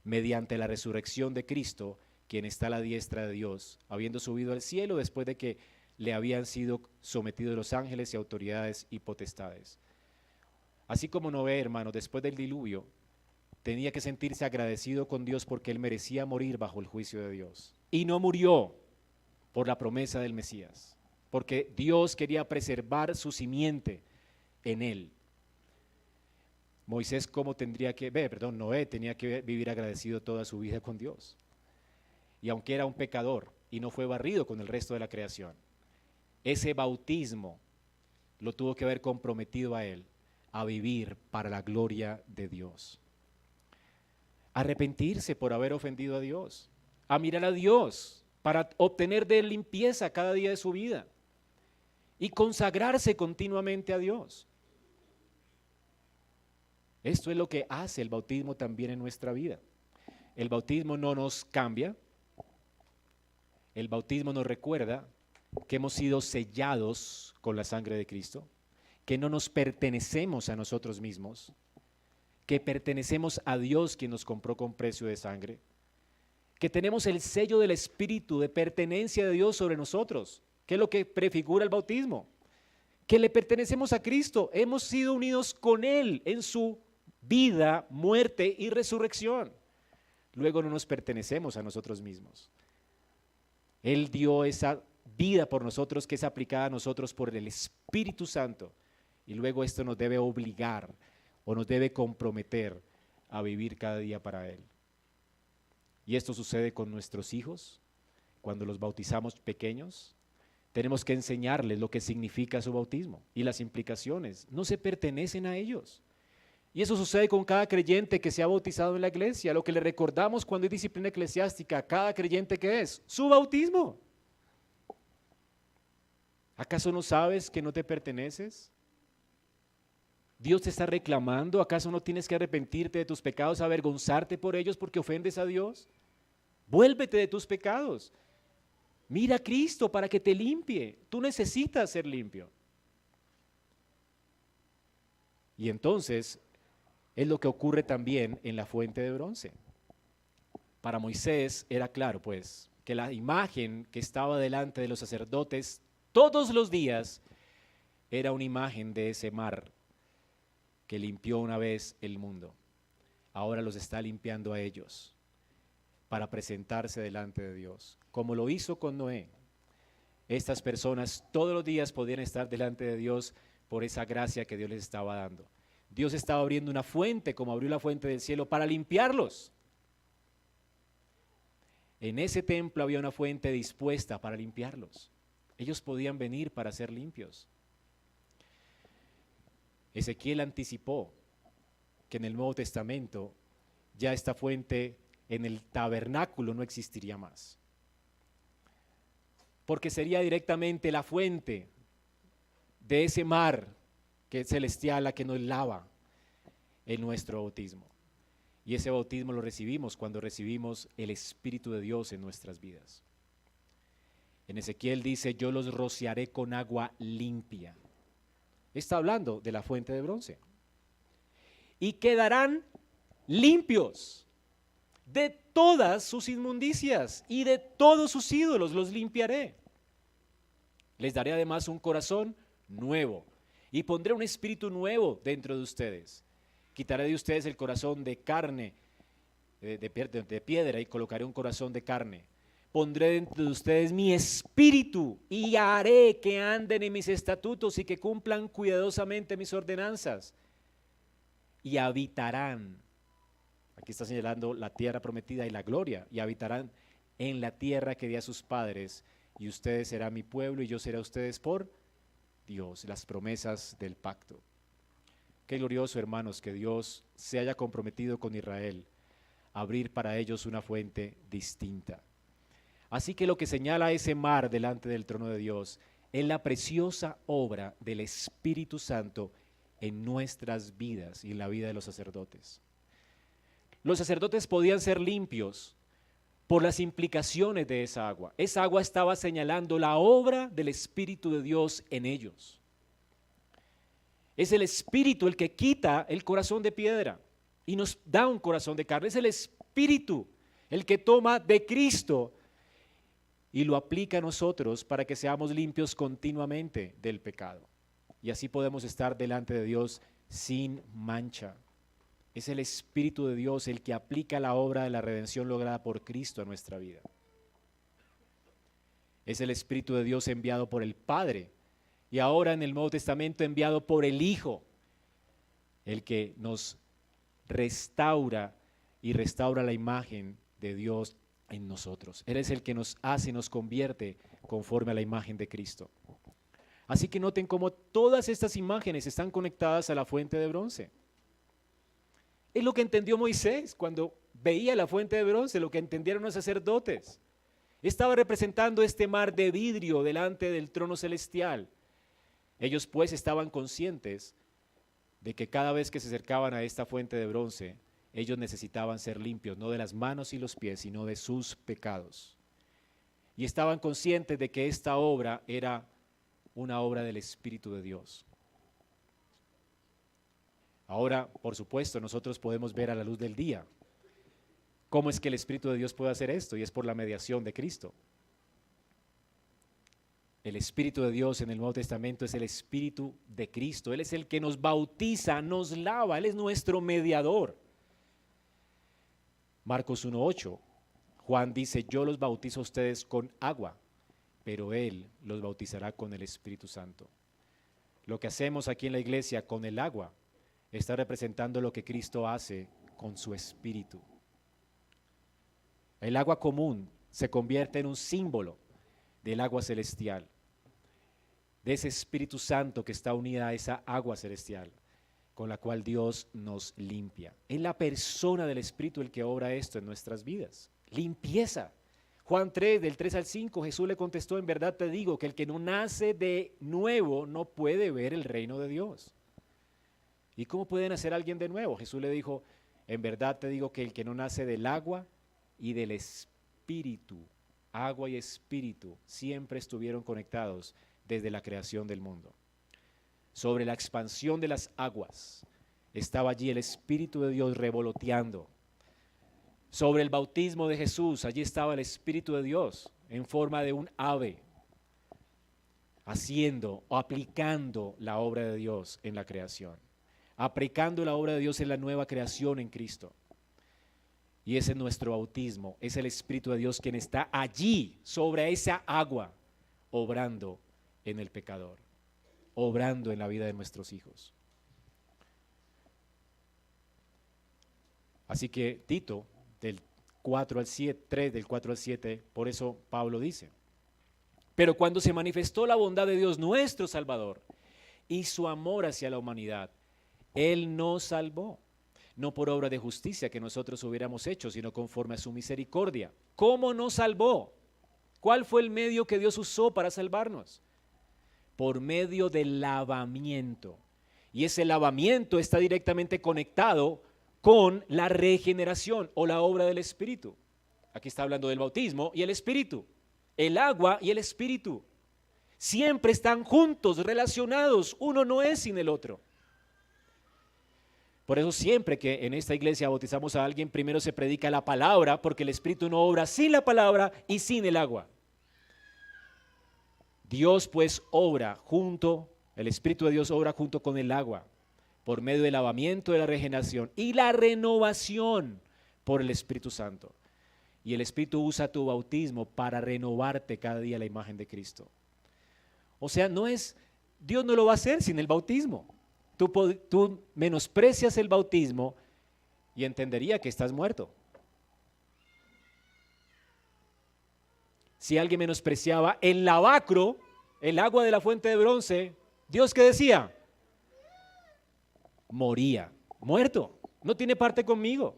mediante la resurrección de Cristo, quien está a la diestra de Dios, habiendo subido al cielo después de que le habían sido sometidos los ángeles y autoridades y potestades. Así como Noé, hermano, después del diluvio, tenía que sentirse agradecido con Dios porque él merecía morir bajo el juicio de Dios. Y no murió por la promesa del Mesías, porque Dios quería preservar su simiente en él. Noé tenía que vivir agradecido toda su vida con Dios. Y aunque era un pecador y no fue barrido con el resto de la creación, ese bautismo lo tuvo que haber comprometido a él a vivir para la gloria de Dios. Arrepentirse por haber ofendido a Dios, a mirar a Dios para obtener de él limpieza cada día de su vida y consagrarse continuamente a Dios. Esto es lo que hace el bautismo también en nuestra vida. El bautismo no nos cambia, el bautismo nos recuerda que hemos sido sellados con la sangre de Cristo, que no nos pertenecemos a nosotros mismos, que pertenecemos a Dios quien nos compró con precio de sangre, que tenemos el sello del Espíritu de pertenencia de Dios sobre nosotros, que es lo que prefigura el bautismo, que le pertenecemos a Cristo, hemos sido unidos con Él en su vida, muerte y resurrección. Luego no nos pertenecemos a nosotros mismos. Él dio esa vida por nosotros que es aplicada a nosotros por el Espíritu Santo. Y luego esto nos debe obligar o nos debe comprometer a vivir cada día para Él. Y esto sucede con nuestros hijos, cuando los bautizamos pequeños. Tenemos que enseñarles lo que significa su bautismo y las implicaciones. No se pertenecen a ellos. Y eso sucede con cada creyente que se ha bautizado en la iglesia. Lo que le recordamos cuando hay disciplina eclesiástica a cada creyente que es su bautismo. ¿Acaso no sabes que no te perteneces? ¿Dios te está reclamando? ¿Acaso no tienes que arrepentirte de tus pecados, avergonzarte por ellos porque ofendes a Dios? Vuélvete de tus pecados. Mira a Cristo para que te limpie. Tú necesitas ser limpio. Y entonces es lo que ocurre también en la fuente de bronce. Para Moisés era claro, pues, que la imagen que estaba delante de los sacerdotes todos los días era una imagen de ese mar que limpió una vez el mundo. Ahora los está limpiando a ellos para presentarse delante de Dios, como lo hizo con Noé. Estas personas todos los días podían estar delante de Dios por esa gracia que Dios les estaba dando. Dios estaba abriendo una fuente, como abrió la fuente del cielo, para limpiarlos. En ese templo había una fuente dispuesta para limpiarlos. Ellos podían venir para ser limpios. Ezequiel anticipó que en el Nuevo Testamento ya esta fuente en el tabernáculo no existiría más, porque sería directamente la fuente de ese mar que es celestial la que nos lava en nuestro bautismo. Y ese bautismo lo recibimos cuando recibimos el Espíritu de Dios en nuestras vidas. En Ezequiel dice, yo los rociaré con agua limpia. Está hablando de la fuente de bronce. Y quedarán limpios de todas sus inmundicias y de todos sus ídolos los limpiaré. Les daré además un corazón nuevo y pondré un espíritu nuevo dentro de ustedes. Quitaré de ustedes el corazón de carne, de piedra, y colocaré un corazón de carne. Pondré dentro de ustedes mi espíritu y haré que anden en mis estatutos y que cumplan cuidadosamente mis ordenanzas. Y habitarán, aquí está señalando la tierra prometida y la gloria, y habitarán en la tierra que di a sus padres, y ustedes serán mi pueblo y yo seré a ustedes por Dios, las promesas del pacto. Qué glorioso, hermanos, que Dios se haya comprometido con Israel a abrir para ellos una fuente distinta. Así que lo que señala ese mar delante del trono de Dios es la preciosa obra del Espíritu Santo en nuestras vidas y en la vida de los sacerdotes. Los sacerdotes podían ser limpios por las implicaciones de esa agua. Esa agua estaba señalando la obra del Espíritu de Dios en ellos. Es el Espíritu el que quita el corazón de piedra y nos da un corazón de carne. Es el Espíritu el que toma de Cristo y lo aplica a nosotros para que seamos limpios continuamente del pecado. Y así podemos estar delante de Dios sin mancha. Es el Espíritu de Dios el que aplica la obra de la redención lograda por Cristo a nuestra vida. Es el Espíritu de Dios enviado por el Padre y ahora en el Nuevo Testamento enviado por el Hijo, el que nos restaura y restaura la imagen de Dios en nosotros. Él es el que nos hace y nos convierte conforme a la imagen de Cristo. Así que noten cómo todas estas imágenes están conectadas a la fuente de bronce. Es lo que entendió Moisés cuando veía la fuente de bronce, lo que entendieron los sacerdotes. Estaba representando este mar de vidrio delante del trono celestial. Ellos pues estaban conscientes de que cada vez que se acercaban a esta fuente de bronce, ellos necesitaban ser limpios, no de las manos y los pies, sino de sus pecados. Y estaban conscientes de que esta obra era una obra del Espíritu de Dios. Ahora, por supuesto, nosotros podemos ver a la luz del día cómo es que el Espíritu de Dios puede hacer esto, y es por la mediación de Cristo. El Espíritu de Dios en el Nuevo Testamento es el Espíritu de Cristo. Él es el que nos bautiza, nos lava, Él es nuestro mediador. Marcos 1:8, Juan dice: yo los bautizo a ustedes con agua, pero Él los bautizará con el Espíritu Santo. Lo que hacemos aquí en la iglesia con el agua está representando lo que Cristo hace con su Espíritu. El agua común se convierte en un símbolo del agua celestial, de ese Espíritu Santo que está unida a esa agua celestial, con la cual Dios nos limpia. Es la persona del Espíritu el que obra esto en nuestras vidas. Limpieza. Juan 3, del 3 al 5, Jesús le contestó: en verdad te digo que el que no nace de nuevo no puede ver el reino de Dios. ¿Y cómo puede nacer alguien de nuevo? Jesús le dijo: en verdad te digo que el que no nace del agua y del Espíritu, agua y Espíritu, siempre estuvieron conectados desde la creación del mundo. Sobre la expansión de las aguas estaba allí el Espíritu de Dios revoloteando. Sobre el bautismo de Jesús, allí estaba el Espíritu de Dios en forma de un ave, haciendo o aplicando la obra de Dios en la creación, aplicando la obra de Dios en la nueva creación en Cristo. Y ese es nuestro bautismo, es el Espíritu de Dios quien está allí, sobre esa agua, obrando en el pecador, obrando en la vida de nuestros hijos. Así que Tito, del 4 al 7, 3 del 4 al 7, por eso Pablo dice: pero cuando se manifestó la bondad de Dios nuestro Salvador y su amor hacia la humanidad, Él nos salvó, no por obra de justicia que nosotros hubiéramos hecho, sino conforme a su misericordia. ¿Cómo nos salvó? ¿Cuál fue el medio que Dios usó para salvarnos? Por medio del lavamiento. Y ese lavamiento está directamente conectado con la regeneración o la obra del Espíritu. Aquí está hablando del bautismo y el Espíritu. El agua y el Espíritu siempre están juntos, relacionados. Uno no es sin el otro. Por eso siempre que en esta iglesia bautizamos a alguien, primero se predica la palabra, porque el Espíritu no obra sin la palabra y sin el agua. Dios pues obra junto, el Espíritu de Dios obra junto con el agua, por medio del lavamiento de la regeneración y la renovación por el Espíritu Santo. Y el Espíritu usa tu bautismo para renovarte cada día la imagen de Cristo. O sea, Dios no lo va a hacer sin el bautismo. Tú menosprecias el bautismo y entendería que estás muerto. Si alguien menospreciaba el lavacro, el agua de la fuente de bronce, ¿Dios qué decía? Moría, muerto, no tiene parte conmigo.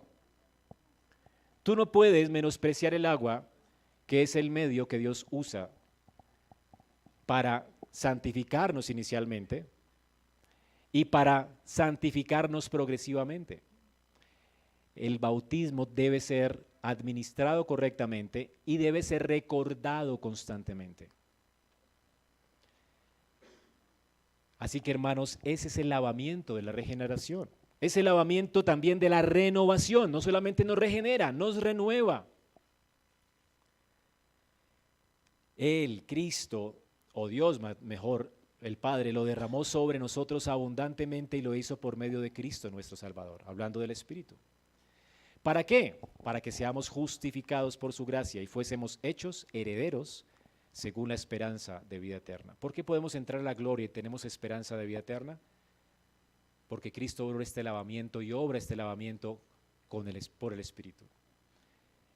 Tú no puedes menospreciar el agua, que es el medio que Dios usa para santificarnos inicialmente y para santificarnos progresivamente. El bautismo debe ser administrado correctamente y debe ser recordado constantemente. Así que, hermanos, ese es el lavamiento de la regeneración. Es el lavamiento también de la renovación. No solamente nos regenera, nos renueva. El Cristo, o Dios mejor, el Padre, lo derramó sobre nosotros abundantemente y lo hizo por medio de Cristo nuestro Salvador, hablando del Espíritu. ¿Para qué? Para que seamos justificados por su gracia y fuésemos hechos herederos según la esperanza de vida eterna. ¿Por qué podemos entrar a la gloria y tenemos esperanza de vida eterna? Porque Cristo obra este lavamiento y obra este lavamiento por el Espíritu.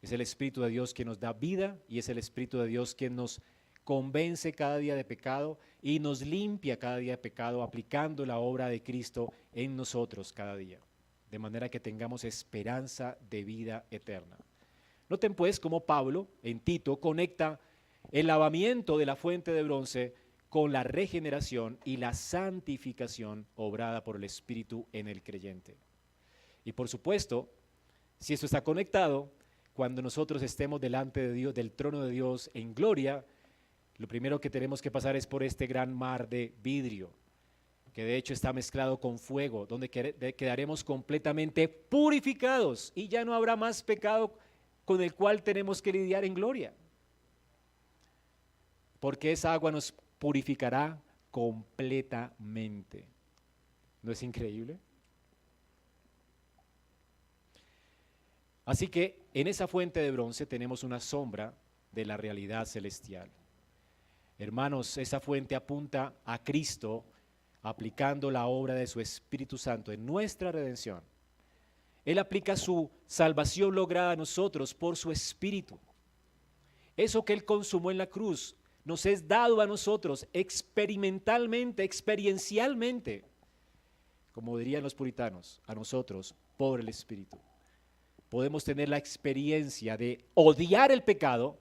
Es el Espíritu de Dios quien nos da vida y es el Espíritu de Dios quien nos convence cada día de pecado y nos limpia cada día de pecado aplicando la obra de Cristo en nosotros cada día, de manera que tengamos esperanza de vida eterna. Noten pues cómo Pablo en Tito conecta el lavamiento de la fuente de bronce con la regeneración y la santificación obrada por el Espíritu en el creyente. Y por supuesto, si esto está conectado, cuando nosotros estemos delante de Dios, del trono de Dios en gloria, lo primero que tenemos que pasar es por este gran mar de vidrio, que de hecho está mezclado con fuego, donde quedaremos completamente purificados y ya no habrá más pecado con el cual tenemos que lidiar en gloria, porque esa agua nos purificará completamente. ¿No es increíble? Así que en esa fuente de bronce tenemos una sombra de la realidad celestial. Hermanos, esa fuente apunta a Cristo aplicando la obra de su Espíritu Santo en nuestra redención. Él aplica su salvación lograda a nosotros por su Espíritu. Eso que Él consumó en la cruz nos es dado a nosotros experimentalmente, experiencialmente, como dirían los puritanos, a nosotros por el Espíritu. Podemos tener la experiencia de odiar el pecado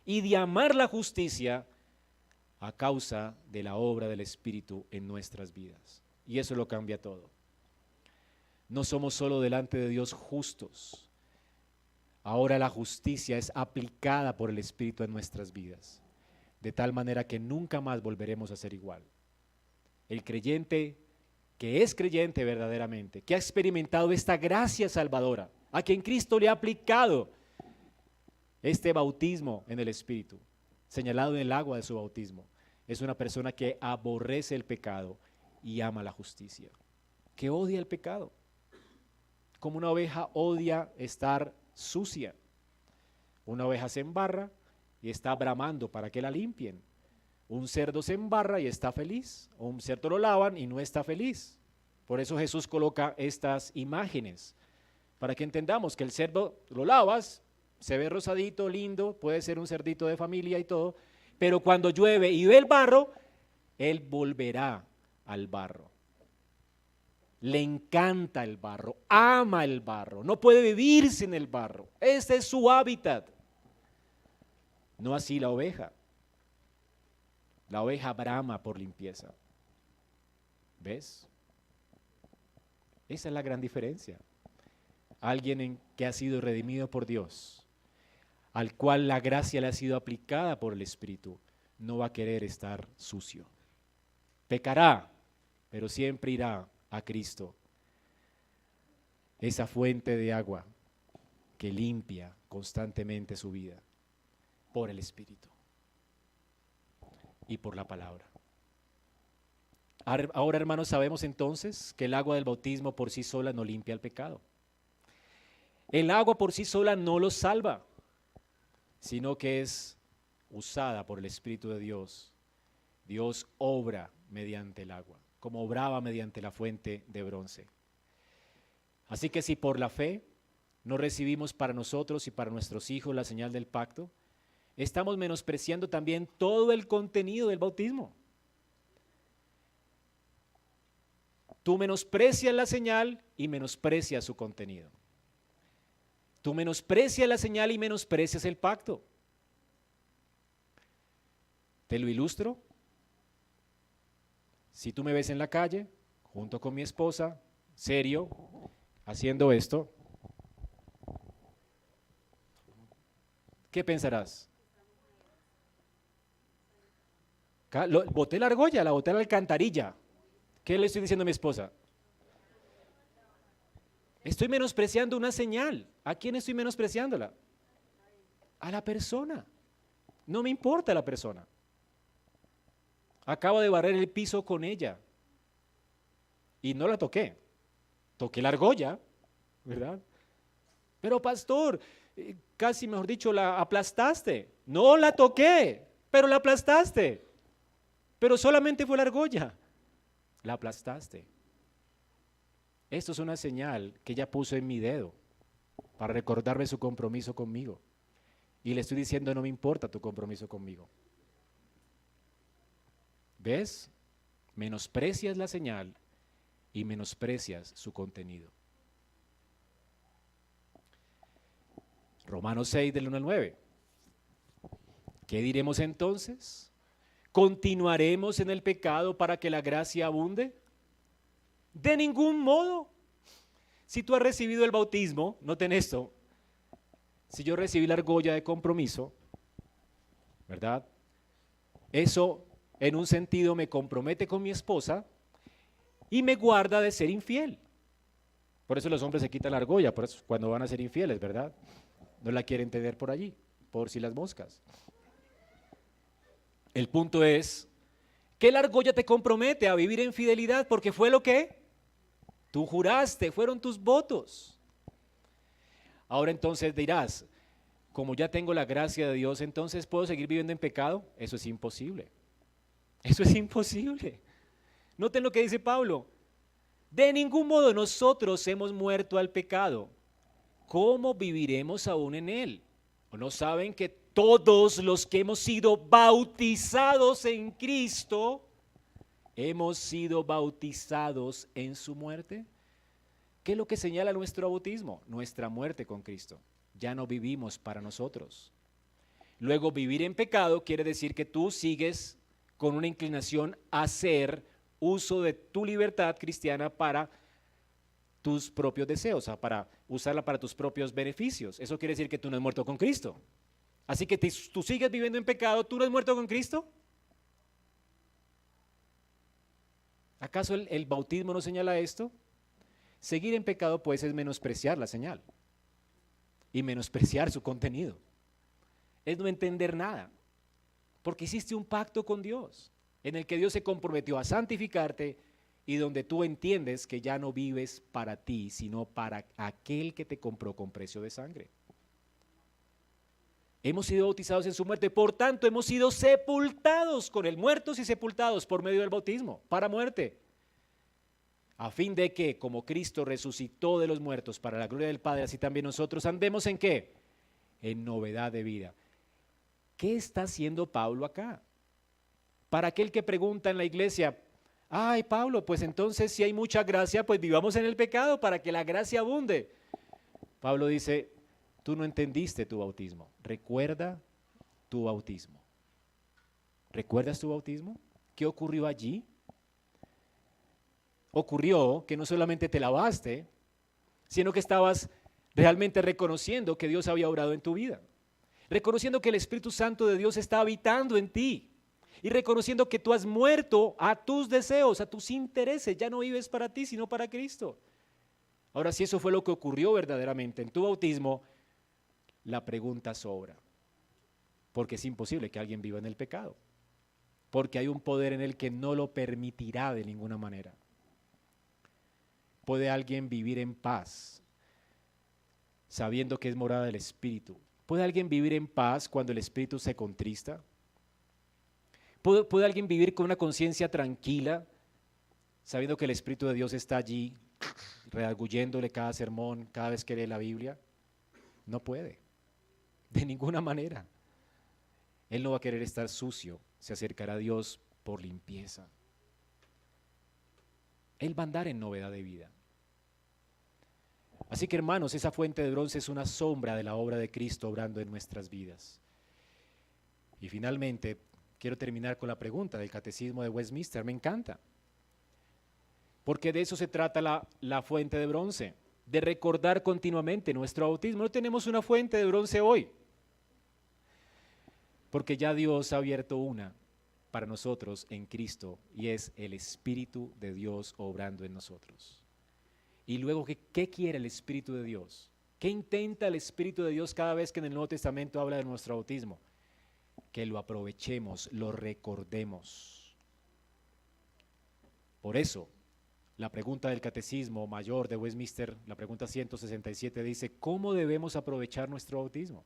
y de amar la justicia a causa de la obra del Espíritu en nuestras vidas. Y eso lo cambia todo. No somos solo delante de Dios justos. Ahora la justicia es aplicada por el Espíritu en nuestras vidas, de tal manera que nunca más volveremos a ser igual. El creyente que es creyente verdaderamente, que ha experimentado esta gracia salvadora, a quien Cristo le ha aplicado este bautismo en el Espíritu, señalado en el agua de su bautismo, es una persona que aborrece el pecado y ama la justicia, que odia el pecado, como una oveja odia estar sucia. Una oveja se embarra y está bramando para que la limpien. Un cerdo se embarra y está feliz, o un cerdo lo lavan y no está feliz. Por eso Jesús coloca estas imágenes, para que entendamos que el cerdo lo lavas, se ve rosadito, lindo, puede ser un cerdito de familia y todo, pero cuando llueve y ve el barro, él volverá al barro. Le encanta el barro, ama el barro, no puede vivir sin el barro. Este es su hábitat. No así la oveja. La oveja brama por limpieza. ¿Ves? Esa es la gran diferencia. Alguien que ha sido redimido por Dios, al cual la gracia le ha sido aplicada por el Espíritu, no va a querer estar sucio. Pecará, pero siempre irá a Cristo, esa fuente de agua que limpia constantemente su vida por el Espíritu y por la palabra. Ahora, hermanos, sabemos entonces que el agua del bautismo por sí sola no limpia el pecado. El agua por sí sola no lo salva, sino que es usada por el Espíritu de Dios. Dios obra mediante el agua, como obraba mediante la fuente de bronce. Así que si por la fe no recibimos para nosotros y para nuestros hijos la señal del pacto, estamos menospreciando también todo el contenido del bautismo. Tú menosprecias la señal y menosprecias su contenido. Tú menosprecias la señal y menosprecias el pacto. ¿Te lo ilustro? Si tú me ves en la calle, junto con mi esposa, serio, haciendo esto, ¿qué pensarás? Boté la argolla, la boté a la alcantarilla. ¿Qué le estoy diciendo a mi esposa? Estoy menospreciando una señal. ¿A quién estoy menospreciándola? A la persona. No me importa la persona. Acabo de barrer el piso con ella y no la toqué. Toqué la argolla, ¿verdad? Pero pastor, casi mejor dicho, la aplastaste. No la toqué, pero la aplastaste. Pero solamente fue la argolla. La aplastaste. Esto es una señal que ella puso en mi dedo para recordarme su compromiso conmigo. Y le estoy diciendo, no me importa tu compromiso conmigo. ¿Ves? Menosprecias la señal y menosprecias su contenido. Romanos 6, del 1 al 9. ¿Qué diremos entonces? ¿Continuaremos en el pecado para que la gracia abunde? De ningún modo. Si tú has recibido el bautismo, noten esto, si yo recibí la argolla de compromiso, ¿verdad? Eso en un sentido me compromete con mi esposa y me guarda de ser infiel. Por eso los hombres se quitan la argolla, por eso cuando van a ser infieles, ¿verdad? No la quieren tener por allí, por si las moscas. El punto es que la argolla te compromete a vivir en fidelidad porque fue lo que tú juraste, fueron tus votos. Ahora entonces dirás, como ya tengo la gracia de Dios, entonces ¿puedo seguir viviendo en pecado? Eso es imposible. Eso es imposible. Noten lo que dice Pablo. De ningún modo nosotros hemos muerto al pecado. ¿Cómo viviremos aún en él? ¿O no saben que todos los que hemos sido bautizados en Cristo, hemos sido bautizados en su muerte? ¿Qué es lo que señala nuestro bautismo? Nuestra muerte con Cristo. Ya no vivimos para nosotros. Luego, vivir en pecado quiere decir que tú sigues con una inclinación a hacer uso de tu libertad cristiana para tus propios deseos, para usarla para tus propios beneficios. Eso quiere decir que tú no has muerto con Cristo. Así que tú sigues viviendo en pecado, ¿tú no has muerto con Cristo? ¿Acaso el bautismo no señala esto? Seguir en pecado pues es menospreciar la señal y menospreciar su contenido. Es no entender nada, porque hiciste un pacto con Dios, en el que Dios se comprometió a santificarte y donde tú entiendes que ya no vives para ti, sino para aquel que te compró con precio de sangre. Hemos sido bautizados en su muerte, por tanto hemos sido sepultados con él, muertos y sepultados por medio del bautismo, para muerte, a fin de que, como Cristo resucitó de los muertos para la gloria del Padre, así también nosotros andemos ¿en qué? En novedad de vida. ¿Qué está haciendo Pablo acá? Para aquel que pregunta en la iglesia, ay Pablo, pues entonces si hay mucha gracia, pues vivamos en el pecado para que la gracia abunde. Pablo dice, tú no entendiste tu bautismo, recuerda tu bautismo. ¿Recuerdas tu bautismo? ¿Qué ocurrió allí? Ocurrió que no solamente te lavaste, sino que estabas realmente reconociendo que Dios había obrado en tu vida, reconociendo que el Espíritu Santo de Dios está habitando en ti y reconociendo que tú has muerto a tus deseos, a tus intereses, ya no vives para ti, sino para Cristo. Ahora, si eso fue lo que ocurrió verdaderamente en tu bautismo, la pregunta sobra, porque es imposible que alguien viva en el pecado, porque hay un poder en él que no lo permitirá de ninguna manera. ¿Puede alguien vivir en paz sabiendo que es morada del Espíritu? ¿Puede alguien vivir en paz cuando el Espíritu se contrista? ¿Puede alguien vivir con una conciencia tranquila sabiendo que el Espíritu de Dios está allí redarguyéndole cada sermón, cada vez que lee la Biblia? No puede, de ninguna manera. Él no va a querer estar sucio, se acercará a Dios por limpieza. Él va a andar en novedad de vida. Así que hermanos, esa fuente de bronce es una sombra de la obra de Cristo obrando en nuestras vidas. Y finalmente, quiero terminar con la pregunta del Catecismo de Westminster, me encanta. Porque de eso se trata la fuente de bronce, de recordar continuamente nuestro bautismo. No tenemos una fuente de bronce hoy, porque ya Dios ha abierto una para nosotros en Cristo y es el Espíritu de Dios obrando en nosotros. Y luego, ¿qué quiere el Espíritu de Dios? ¿Qué intenta el Espíritu de Dios cada vez que en el Nuevo Testamento habla de nuestro bautismo? Que lo aprovechemos, lo recordemos. Por eso, la pregunta del Catecismo Mayor de Westminster, la pregunta 167 dice, ¿cómo debemos aprovechar nuestro bautismo?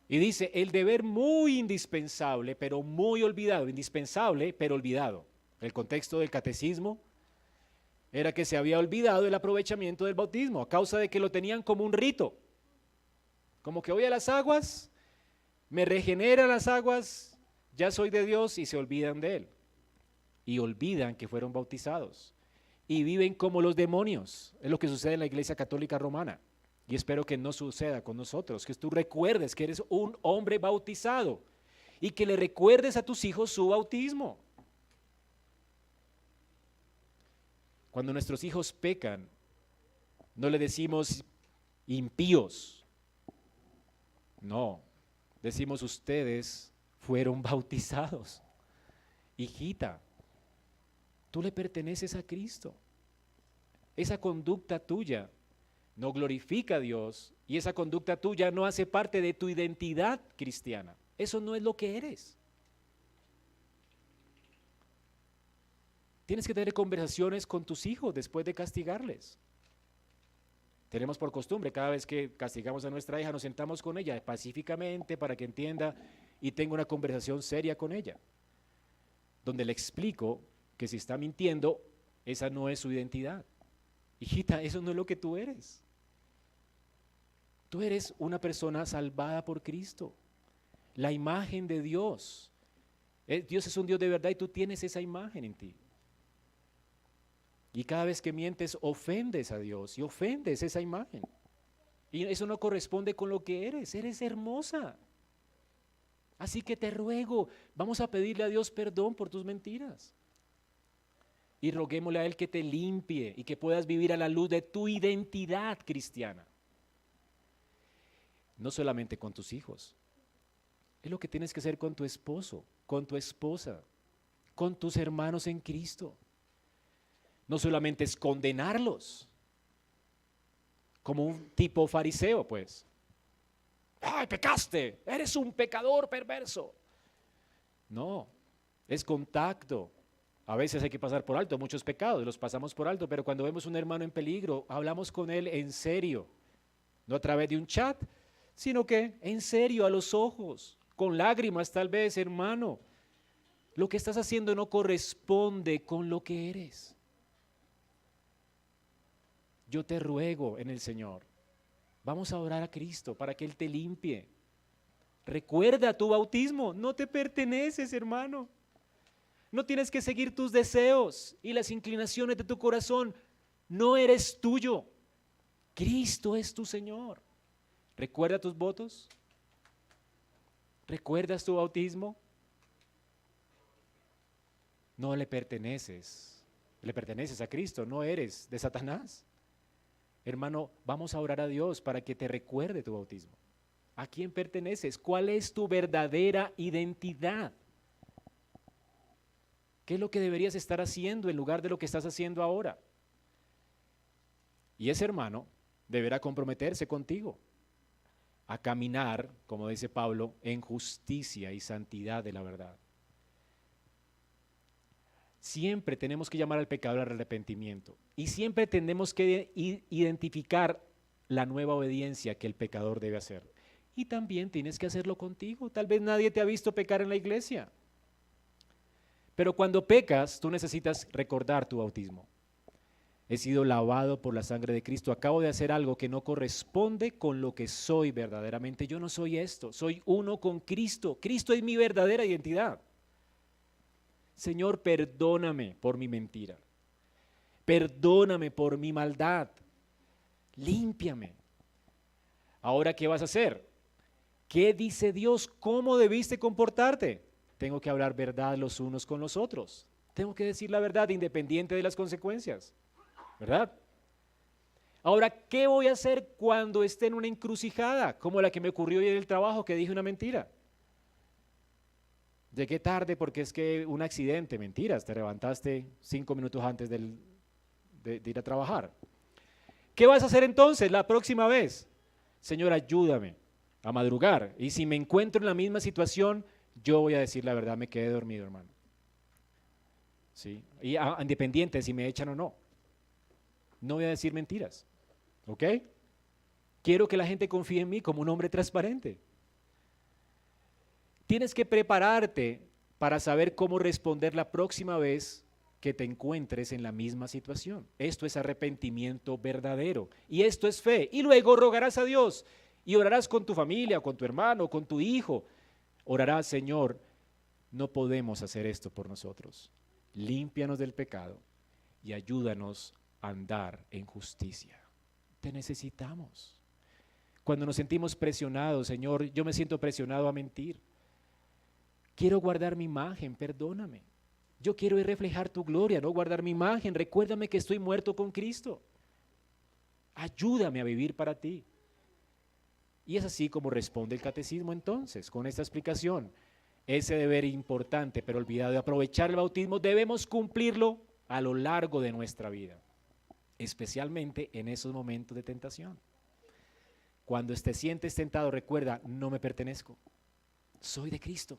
Y dice, el deber muy indispensable, pero muy olvidado, indispensable, pero olvidado. El contexto del catecismo era que se había olvidado el aprovechamiento del bautismo a causa de que lo tenían como un rito. Como que voy a las aguas, me regeneran las aguas, ya soy de Dios y se olvidan de Él. Y olvidan que fueron bautizados. Y viven como los demonios. Es lo que sucede en la Iglesia Católica Romana. Y espero que no suceda con nosotros, que tú recuerdes que eres un hombre bautizado y que le recuerdes a tus hijos su bautismo. Cuando nuestros hijos pecan, no le decimos impíos. No, decimos ustedes fueron bautizados. Hijita, tú le perteneces a Cristo. Esa conducta tuya no glorifica a Dios y esa conducta tuya no hace parte de tu identidad cristiana. Eso no es lo que eres. Tienes que tener conversaciones con tus hijos después de castigarles. Tenemos por costumbre, cada vez que castigamos a nuestra hija, nos sentamos con ella pacíficamente para que entienda y tenga una conversación seria con ella, donde le explico que si está mintiendo, esa no es su identidad. Hijita, eso no es lo que tú eres. Tú eres una persona salvada por Cristo, la imagen de Dios. Dios es un Dios de verdad y tú tienes esa imagen en ti. Y cada vez que mientes, ofendes a Dios y ofendes esa imagen. Y eso no corresponde con lo que eres hermosa. Así que te ruego, vamos a pedirle a Dios perdón por tus mentiras. Y roguémosle a Él que te limpie y que puedas vivir a la luz de tu identidad cristiana. No solamente con tus hijos, es lo que tienes que hacer con tu esposo, con tu esposa, con tus hermanos en Cristo. No solamente es condenarlos, como un tipo fariseo, pues. ¡Ay, pecaste! ¡Eres un pecador perverso! No, es contacto. A veces hay que pasar por alto muchos pecados, los pasamos por alto, pero cuando vemos un hermano en peligro, hablamos con él en serio, no a través de un chat, sino que en serio, a los ojos, con lágrimas tal vez, hermano. Lo que estás haciendo no corresponde con lo que eres. Yo te ruego en el Señor, vamos a orar a Cristo para que Él te limpie. Recuerda tu bautismo, no te perteneces, hermano. No tienes que seguir tus deseos y las inclinaciones de tu corazón. No eres tuyo. Cristo es tu Señor. ¿Recuerda tus votos? ¿Recuerdas tu bautismo? No le perteneces. Le perteneces a Cristo, no eres de Satanás. Hermano, vamos a orar a Dios para que te recuerde tu bautismo. ¿A quién perteneces? ¿Cuál es tu verdadera identidad? ¿Qué es lo que deberías estar haciendo en lugar de lo que estás haciendo ahora? Y ese hermano deberá comprometerse contigo a caminar, como dice Pablo, en justicia y santidad de la verdad. Siempre tenemos que llamar al pecador al arrepentimiento y siempre tenemos que identificar la nueva obediencia que el pecador debe hacer. Y también tienes que hacerlo contigo. Tal vez nadie te ha visto pecar en la iglesia. Pero cuando pecas, tú necesitas recordar tu bautismo. He sido lavado por la sangre de Cristo. Acabo de hacer algo que no corresponde con lo que soy verdaderamente. Yo no soy esto, soy uno con Cristo. Cristo es mi verdadera identidad. Señor, perdóname por mi mentira. Perdóname por mi maldad. Límpiame. Ahora, ¿qué vas a hacer? ¿Qué dice Dios? ¿Cómo debiste comportarte? Tengo que hablar verdad los unos con los otros. Tengo que decir la verdad independiente de las consecuencias. ¿Verdad? Ahora, ¿qué voy a hacer cuando esté en una encrucijada? Como la que me ocurrió hoy en el trabajo, que dije una mentira. Llegué tarde porque es que un accidente, mentiras, te levantaste 5 minutos antes de ir a trabajar. ¿Qué vas a hacer entonces la próxima vez? Señor, ayúdame a madrugar. Y si me encuentro en la misma situación, yo voy a decir la verdad, me quedé dormido, hermano. ¿Sí? Y independiente de si me echan o no. No voy a decir mentiras. ¿Ok? Quiero que la gente confíe en mí como un hombre transparente. Tienes que prepararte para saber cómo responder la próxima vez que te encuentres en la misma situación. Esto es arrepentimiento verdadero y esto es fe. Y luego rogarás a Dios y orarás con tu familia, con tu hermano, con tu hijo. Orarás, Señor, no podemos hacer esto por nosotros. Límpianos del pecado y ayúdanos a andar en justicia. Te necesitamos. Cuando nos sentimos presionados, Señor, yo me siento presionado a mentir. Quiero guardar mi imagen, perdóname. Yo quiero reflejar tu gloria, no guardar mi imagen. Recuérdame que estoy muerto con Cristo. Ayúdame a vivir para ti. Y es así como responde el catecismo entonces, con esta explicación. Ese deber importante, pero olvidado de aprovechar el bautismo, debemos cumplirlo a lo largo de nuestra vida, especialmente en esos momentos de tentación. Cuando te sientes tentado, recuerda, no me pertenezco, soy de Cristo.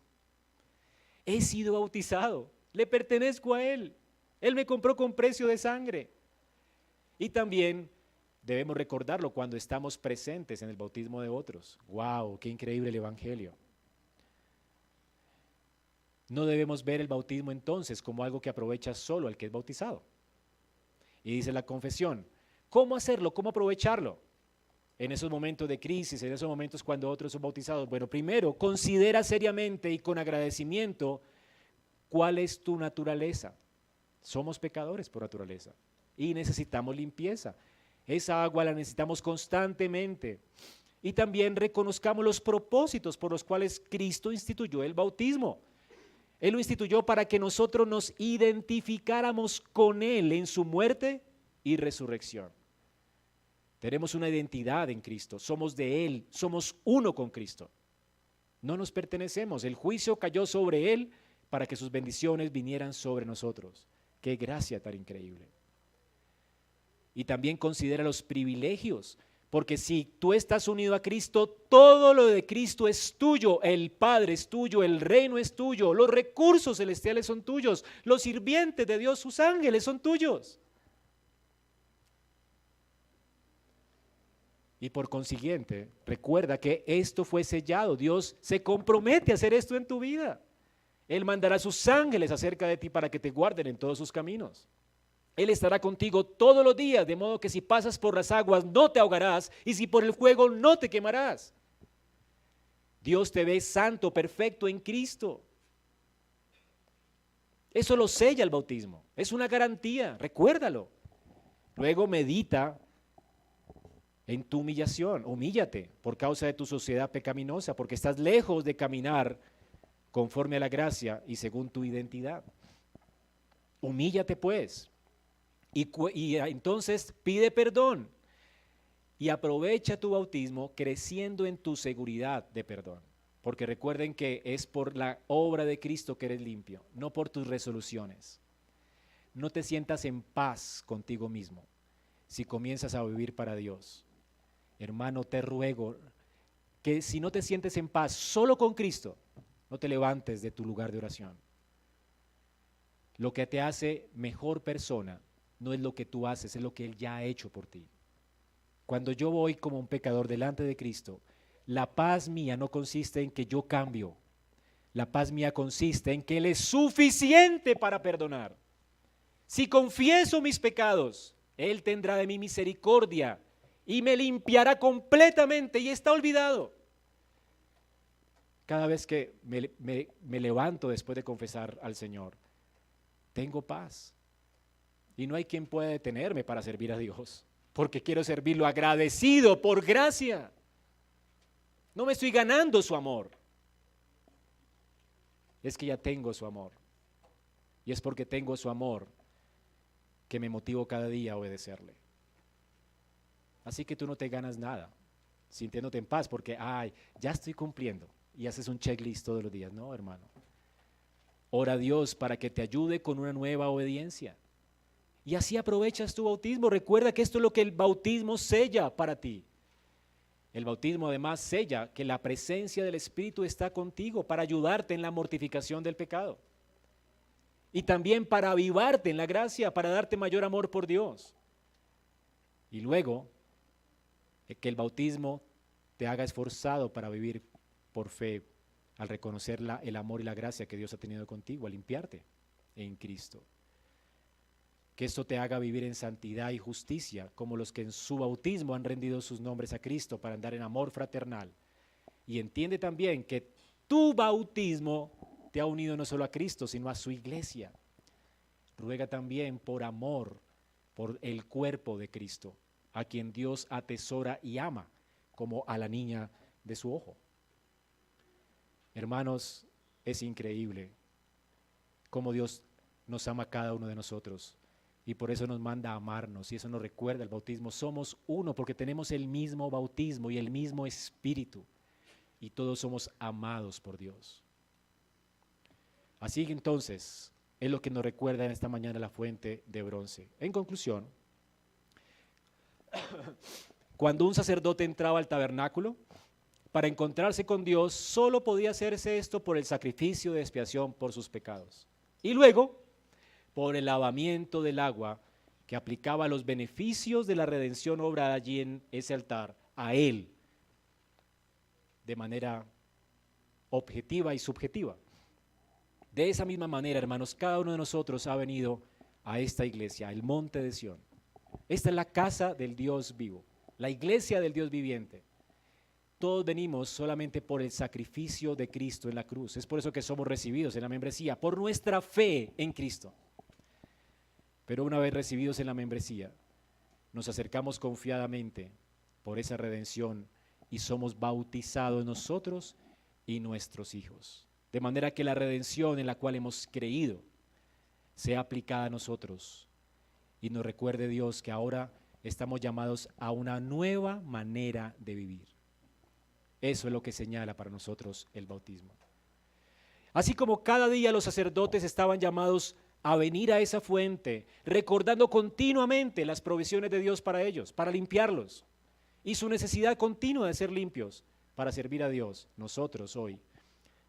He sido bautizado, le pertenezco a Él. Él me compró con precio de sangre. Y también debemos recordarlo cuando estamos presentes en el bautismo de otros. ¡Wow! ¡Qué increíble el Evangelio! No debemos ver el bautismo entonces como algo que aprovecha solo al que es bautizado. Y dice la confesión, ¿cómo hacerlo? ¿Cómo aprovecharlo? En esos momentos de crisis, en esos momentos cuando otros son bautizados. Bueno, primero, considera seriamente y con agradecimiento cuál es tu naturaleza. Somos pecadores por naturaleza y necesitamos limpieza. Esa agua la necesitamos constantemente. Y también reconozcamos los propósitos por los cuales Cristo instituyó el bautismo. Él lo instituyó para que nosotros nos identificáramos con Él en su muerte y resurrección. Tenemos una identidad en Cristo, somos de Él, somos uno con Cristo. No nos pertenecemos, el juicio cayó sobre Él para que sus bendiciones vinieran sobre nosotros. ¡Qué gracia tan increíble! Y también considera los privilegios, porque si tú estás unido a Cristo, todo lo de Cristo es tuyo, el Padre es tuyo, el reino es tuyo, los recursos celestiales son tuyos, los sirvientes de Dios, sus ángeles son tuyos. Y por consiguiente, recuerda que esto fue sellado. Dios se compromete a hacer esto en tu vida. Él mandará sus ángeles acerca de ti para que te guarden en todos sus caminos. Él estará contigo todos los días, de modo que si pasas por las aguas no te ahogarás y si por el fuego no te quemarás. Dios te ve santo, perfecto en Cristo. Eso lo sella el bautismo. Es una garantía, recuérdalo. Luego medita en tu humillación, humíllate por causa de tu sociedad pecaminosa, porque estás lejos de caminar conforme a la gracia y según tu identidad. Humíllate pues, y entonces pide perdón y aprovecha tu bautismo creciendo en tu seguridad de perdón, porque recuerden que es por la obra de Cristo que eres limpio, no por tus resoluciones. No te sientas en paz contigo mismo si comienzas a vivir para Dios. Hermano, te ruego que si no te sientes en paz solo con Cristo, no te levantes de tu lugar de oración. Lo que te hace mejor persona no es lo que tú haces, es lo que Él ya ha hecho por ti. Cuando yo voy como un pecador delante de Cristo, la paz mía no consiste en que yo cambio. La paz mía consiste en que Él es suficiente para perdonar. Si confieso mis pecados, Él tendrá de mí misericordia y me limpiará completamente y está olvidado. Cada vez que me levanto después de confesar al Señor, tengo paz. Y no hay quien pueda detenerme para servir a Dios, porque quiero servirlo agradecido por gracia. No me estoy ganando su amor. Es que ya tengo su amor. Y es porque tengo su amor que me motivo cada día a obedecerle. Así que tú no te ganas nada sintiéndote en paz porque, ya estoy cumpliendo y haces un checklist todos los días. No, hermano. Ora a Dios para que te ayude con una nueva obediencia. Y así aprovechas tu bautismo. Recuerda que esto es lo que el bautismo sella para ti. El bautismo además sella que la presencia del Espíritu está contigo para ayudarte en la mortificación del pecado. Y también para avivarte en la gracia, para darte mayor amor por Dios. Y luego, que el bautismo te haga esforzado para vivir por fe, al reconocer el amor y la gracia que Dios ha tenido contigo, al limpiarte en Cristo. Que esto te haga vivir en santidad y justicia, como los que en su bautismo han rendido sus nombres a Cristo para andar en amor fraternal. Y entiende también que tu bautismo te ha unido no solo a Cristo, sino a su iglesia. Ruega también por amor, por el cuerpo de Cristo, a quien Dios atesora y ama, como a la niña de su ojo. Hermanos, Es increíble cómo Dios nos ama a cada uno de nosotros y por eso nos manda a amarnos y eso nos recuerda el bautismo. Somos uno porque tenemos el mismo bautismo y el mismo espíritu y todos somos amados por Dios. Así que entonces es lo que nos recuerda en esta mañana la fuente de bronce. En conclusión, cuando un sacerdote entraba al tabernáculo para encontrarse con Dios, solo podía hacerse esto por el sacrificio de expiación por sus pecados. Y luego, por el lavamiento del agua que aplicaba los beneficios de la redención obrada allí en ese altar a él, de manera objetiva y subjetiva. De esa misma manera, hermanos, cada uno de nosotros ha venido a esta iglesia, el monte de Sión. Esta es la casa del Dios vivo, la iglesia del Dios viviente. Todos venimos solamente por el sacrificio de Cristo en la cruz. Es por eso que somos recibidos en la membresía, por nuestra fe en Cristo. Pero una vez recibidos en la membresía, nos acercamos confiadamente por esa redención y somos bautizados nosotros y nuestros hijos. De manera que la redención en la cual hemos creído sea aplicada a nosotros y nos recuerde Dios que ahora estamos llamados a una nueva manera de vivir. Eso es lo que señala para nosotros el bautismo. Así como cada día los sacerdotes estaban llamados a venir a esa fuente, recordando continuamente las provisiones de Dios para ellos, para limpiarlos, y su necesidad continua de ser limpios para servir a Dios, nosotros hoy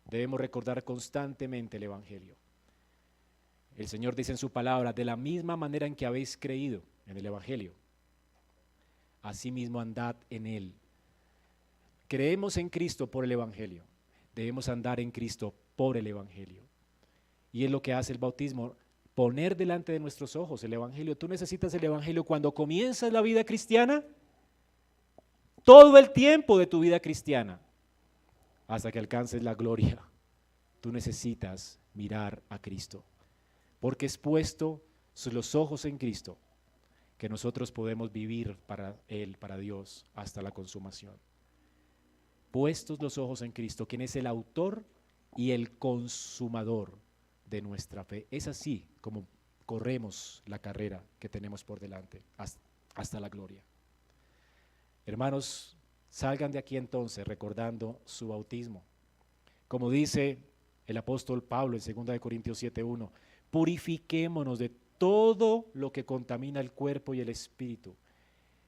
debemos recordar constantemente el Evangelio. El Señor dice en su palabra, de la misma manera en que habéis creído en el Evangelio, asimismo andad en él. Creemos en Cristo por el Evangelio, debemos andar en Cristo por el Evangelio. Y es lo que hace el bautismo, poner delante de nuestros ojos el Evangelio. Tú necesitas el Evangelio cuando comienzas la vida cristiana, todo el tiempo de tu vida cristiana, hasta que alcances la gloria. Tú necesitas mirar a Cristo, porque es puesto los ojos en Cristo que nosotros podemos vivir para Él, para Dios, hasta la consumación. Puestos los ojos en Cristo, quien es el autor y el consumador de nuestra fe. Es así como corremos la carrera que tenemos por delante, hasta la gloria. Hermanos, salgan de aquí entonces recordando su bautismo. Como dice el apóstol Pablo en 2 Corintios 7:1, purifiquémonos de todo lo que contamina el cuerpo y el espíritu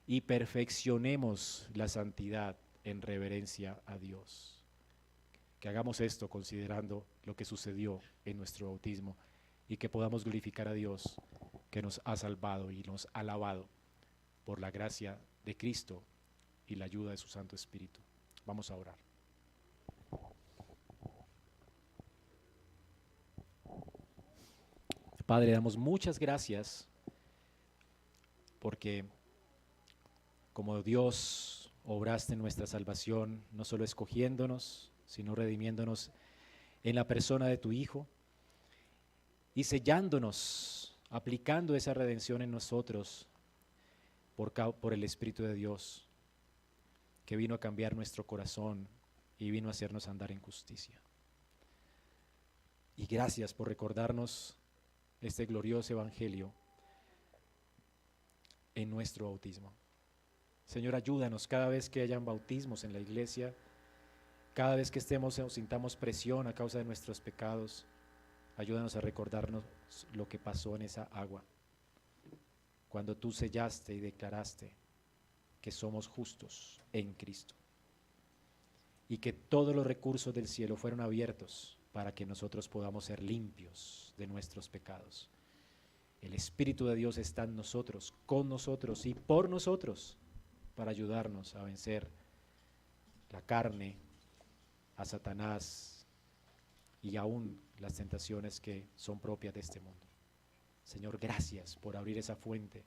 y perfeccionemos la santidad en reverencia a Dios. Que hagamos esto considerando lo que sucedió en nuestro bautismo y que podamos glorificar a Dios que nos ha salvado y nos ha lavado por la gracia de Cristo y la ayuda de su Santo Espíritu. Vamos a orar. Padre, damos muchas gracias porque como Dios obraste en nuestra salvación, no solo escogiéndonos, sino redimiéndonos en la persona de tu Hijo y sellándonos, aplicando esa redención en nosotros por el Espíritu de Dios, que vino a cambiar nuestro corazón y vino a hacernos andar en justicia. Y gracias por recordarnos este glorioso evangelio en nuestro bautismo. Señor, ayúdanos cada vez que hayan bautismos en la iglesia, cada vez que estemos o sintamos presión a causa de nuestros pecados, ayúdanos a recordarnos lo que pasó en esa agua, cuando tú sellaste y declaraste que somos justos en Cristo y que todos los recursos del cielo fueron abiertos para que nosotros podamos ser limpios de nuestros pecados. El Espíritu de Dios está en nosotros, con nosotros y por nosotros para ayudarnos a vencer la carne, a Satanás y aún las tentaciones que son propias de este mundo. Señor, gracias por abrir esa fuente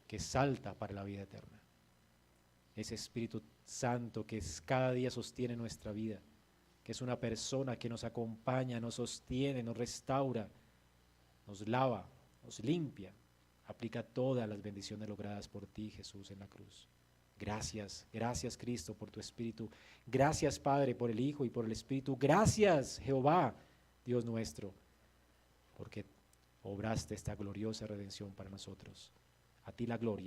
que salta para la vida eterna. Ese Espíritu Santo que cada día sostiene nuestra vida, que es una persona que nos acompaña, nos sostiene, nos restaura, nos lava, nos limpia, aplica todas las bendiciones logradas por ti, Jesús, en la cruz. Gracias, gracias Cristo por tu Espíritu. Gracias Padre por el Hijo y por el Espíritu. Gracias Jehová, Dios nuestro, porque obraste esta gloriosa redención para nosotros. A ti la gloria.